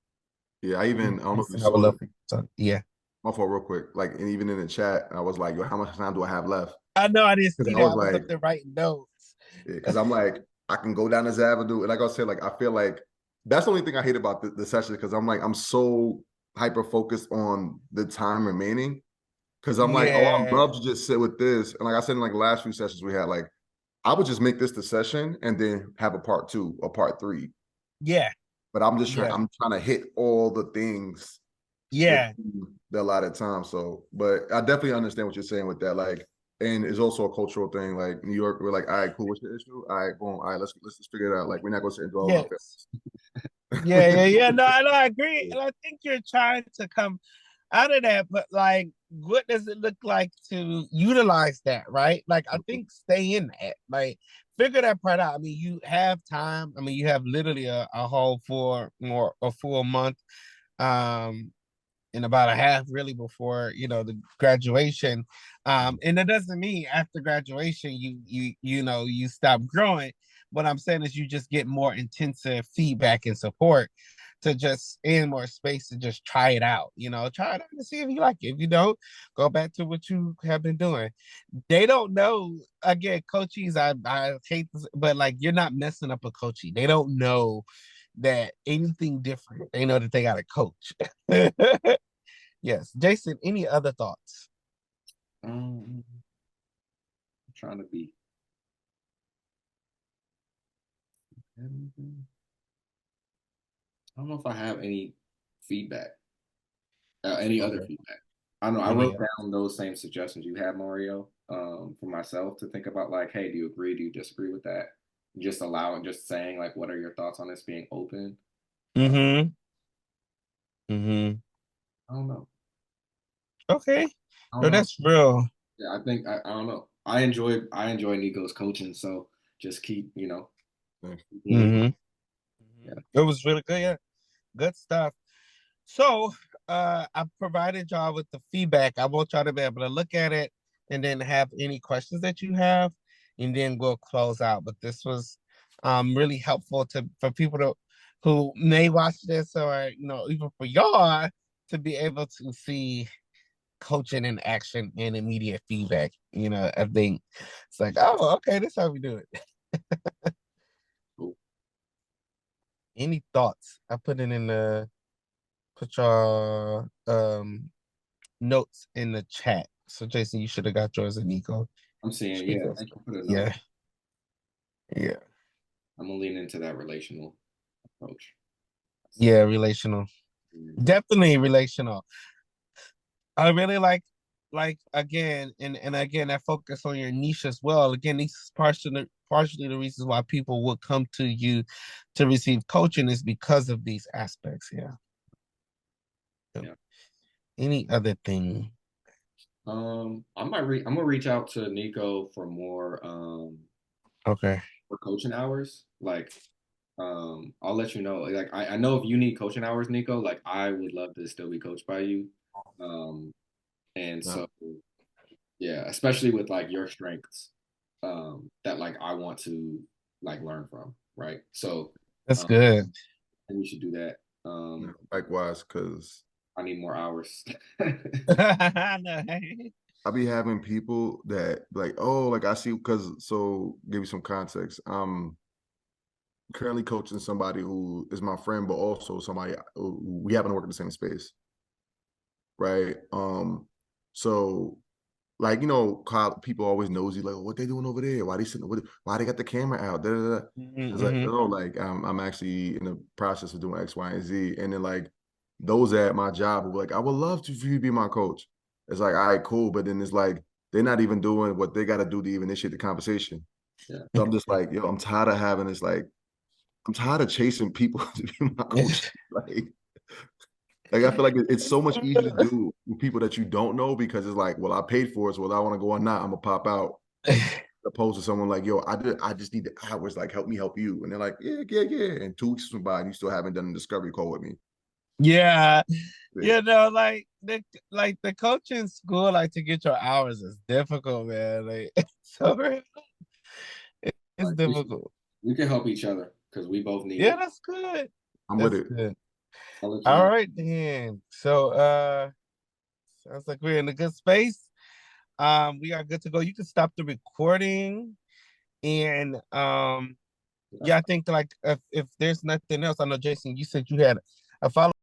C: Yeah, I don't know if you
A: I would
C: saw it.
A: love for you to talk. Yeah.
C: My fault, real quick. Like, and even in the chat, I was like, "Yo, how much time do I have left?"
A: I know I didn't
C: Because
A: see
C: I
A: that.
C: was
A: I was
C: like,
A: up there writing notes.
C: because I'm like, I can go down this avenue, and like I said, like I feel like that's the only thing I hate about the session because I'm like, I'm so hyper focused on the time remaining because I'm like, oh, I'd
A: Yeah.
C: love to just sit with this, and like I said in like the last few sessions we had, like I would just make this the session and then have a part two or part three.
A: Yeah.
C: But I'm just trying,
A: Yeah.
C: I'm trying to hit all the things with
A: Yeah.
C: the allotted time. So, but I definitely understand what you're saying with that. Like, and it's also a cultural thing. Like New York, we're like, all right, cool. What's your issue? All right, boom. All right, let's just figure it out. Like, we're not gonna sit and dwell on our
A: Yes. Yeah. Yeah. Yeah. No, I agree.
C: feelings.
A: And I think you're trying to come out of that, but like, what does it look like to utilize that, right? Like, I think stay in that, like, figure that part out. I mean, you have time. I mean, you have literally a whole more a full month, um, and about a half really before the graduation. And that doesn't mean after graduation you stop growing. What I'm saying is you just get more intensive feedback and support to just in more space to just try it out. Try it out and see if you like it. If you don't, go back to what you have been doing. They don't know. Again, coaches, I hate this, but like you're not messing up a coachee. They don't know that anything different. They know that they got a coach. Yes. Jason, any other thoughts?
B: I'm trying to be. I don't know if I have any feedback, any other
A: Okay.
B: feedback. I don't know. I
A: Any
B: wrote
A: other?
B: down those same suggestions you had, Mario, for myself to think about. Like, hey, do you agree? Do you disagree with that? Just allowing, just saying, like, what are your thoughts on this? Being open. Uh,
A: Mm-hmm. Mm-hmm.
B: I don't know.
A: Okay.
B: I don't
A: No,
B: know.
A: that's real.
B: Yeah, I think I don't know. I enjoy Nico's coaching, so just keep being
A: Mm-hmm.
B: yeah.
A: It was really good. Yeah. Good stuff. So I provided y'all with the feedback. I want y'all to be able to look at it and then have any questions that you have, and then we'll close out. But this was really helpful for people who may watch this or even for y'all to be able to see coaching in action and immediate feedback. I think it's like, oh, okay, this is how we do it.
B: Cool.
A: Any thoughts? I put it in the put your notes in the chat. So Jason, you should have got yours and Nico.
B: I'm seeing,
A: Should
B: yeah,
A: have.
B: thank you for the note.
A: Yeah. Yeah.
B: I'm gonna lean into that relational approach.
A: Yeah, relational.
B: Mhm.
A: Definitely relational. I really like like again, and again, that focus on your niche as well. Again, this is partially the reasons why people would come to you to receive coaching is because of these aspects. Yeah.
B: Yeah.
A: Any other thing?
B: I'm gonna reach out to Nico for more
A: Okay.
B: for coaching hours. Like, I'll let you know. Like, I know if you need coaching hours, Nico, like I would love to still be coached by you. Um, and
A: Yeah.
B: so yeah, especially with like your strengths, that like I want to like learn from, right? So,
A: That's
B: um,
A: good.
B: and we should do that.
C: Yeah, likewise, because
B: I need more hours.
C: I be having people that like, oh, like I see, because so give you some context. I'm currently coaching somebody who is my friend, but also somebody we happen to work in the same space, right? So like people always nosy, like, oh, what they doing over there? Why they sitting? Why they got the camera out? Da, da, da. It's like,
A: Mm-hmm.
C: oh, like I'm actually in the process of doing X, Y, and Z, and then like those at my job will be like, I would love to for you to be my coach. It's like, all right, cool, but then it's like they're not even doing what they got to do to even initiate the conversation.
B: Yeah.
C: So I'm just like, yo, I'm tired of having this. Like, I'm tired of chasing people to be my coach. Like I feel like it's so much easier to do with people that you don't know because it's like, well, I paid for it, so whether I want to go or not, I'm gonna pop out. Opposed to someone like, yo, I just need the hours, like help me help you. And they're like, yeah, yeah, yeah. And 2 weeks went by and you still haven't done a discovery call with me.
A: Yeah.
C: Yeah.
A: You know, like the coaching school, like to get your hours is difficult, man. Like so it's
B: Like
A: difficult.
B: we can help each other because we both need
A: Yeah,
B: it.
A: that's good.
C: I'm with
A: That's
C: it.
A: good.
B: I'll let you
A: All
B: know.
A: right then. So sounds like we're in a good space. We are good to go. You can stop the recording and yeah, I think like if there's nothing else, I know Jason, you said you had a follow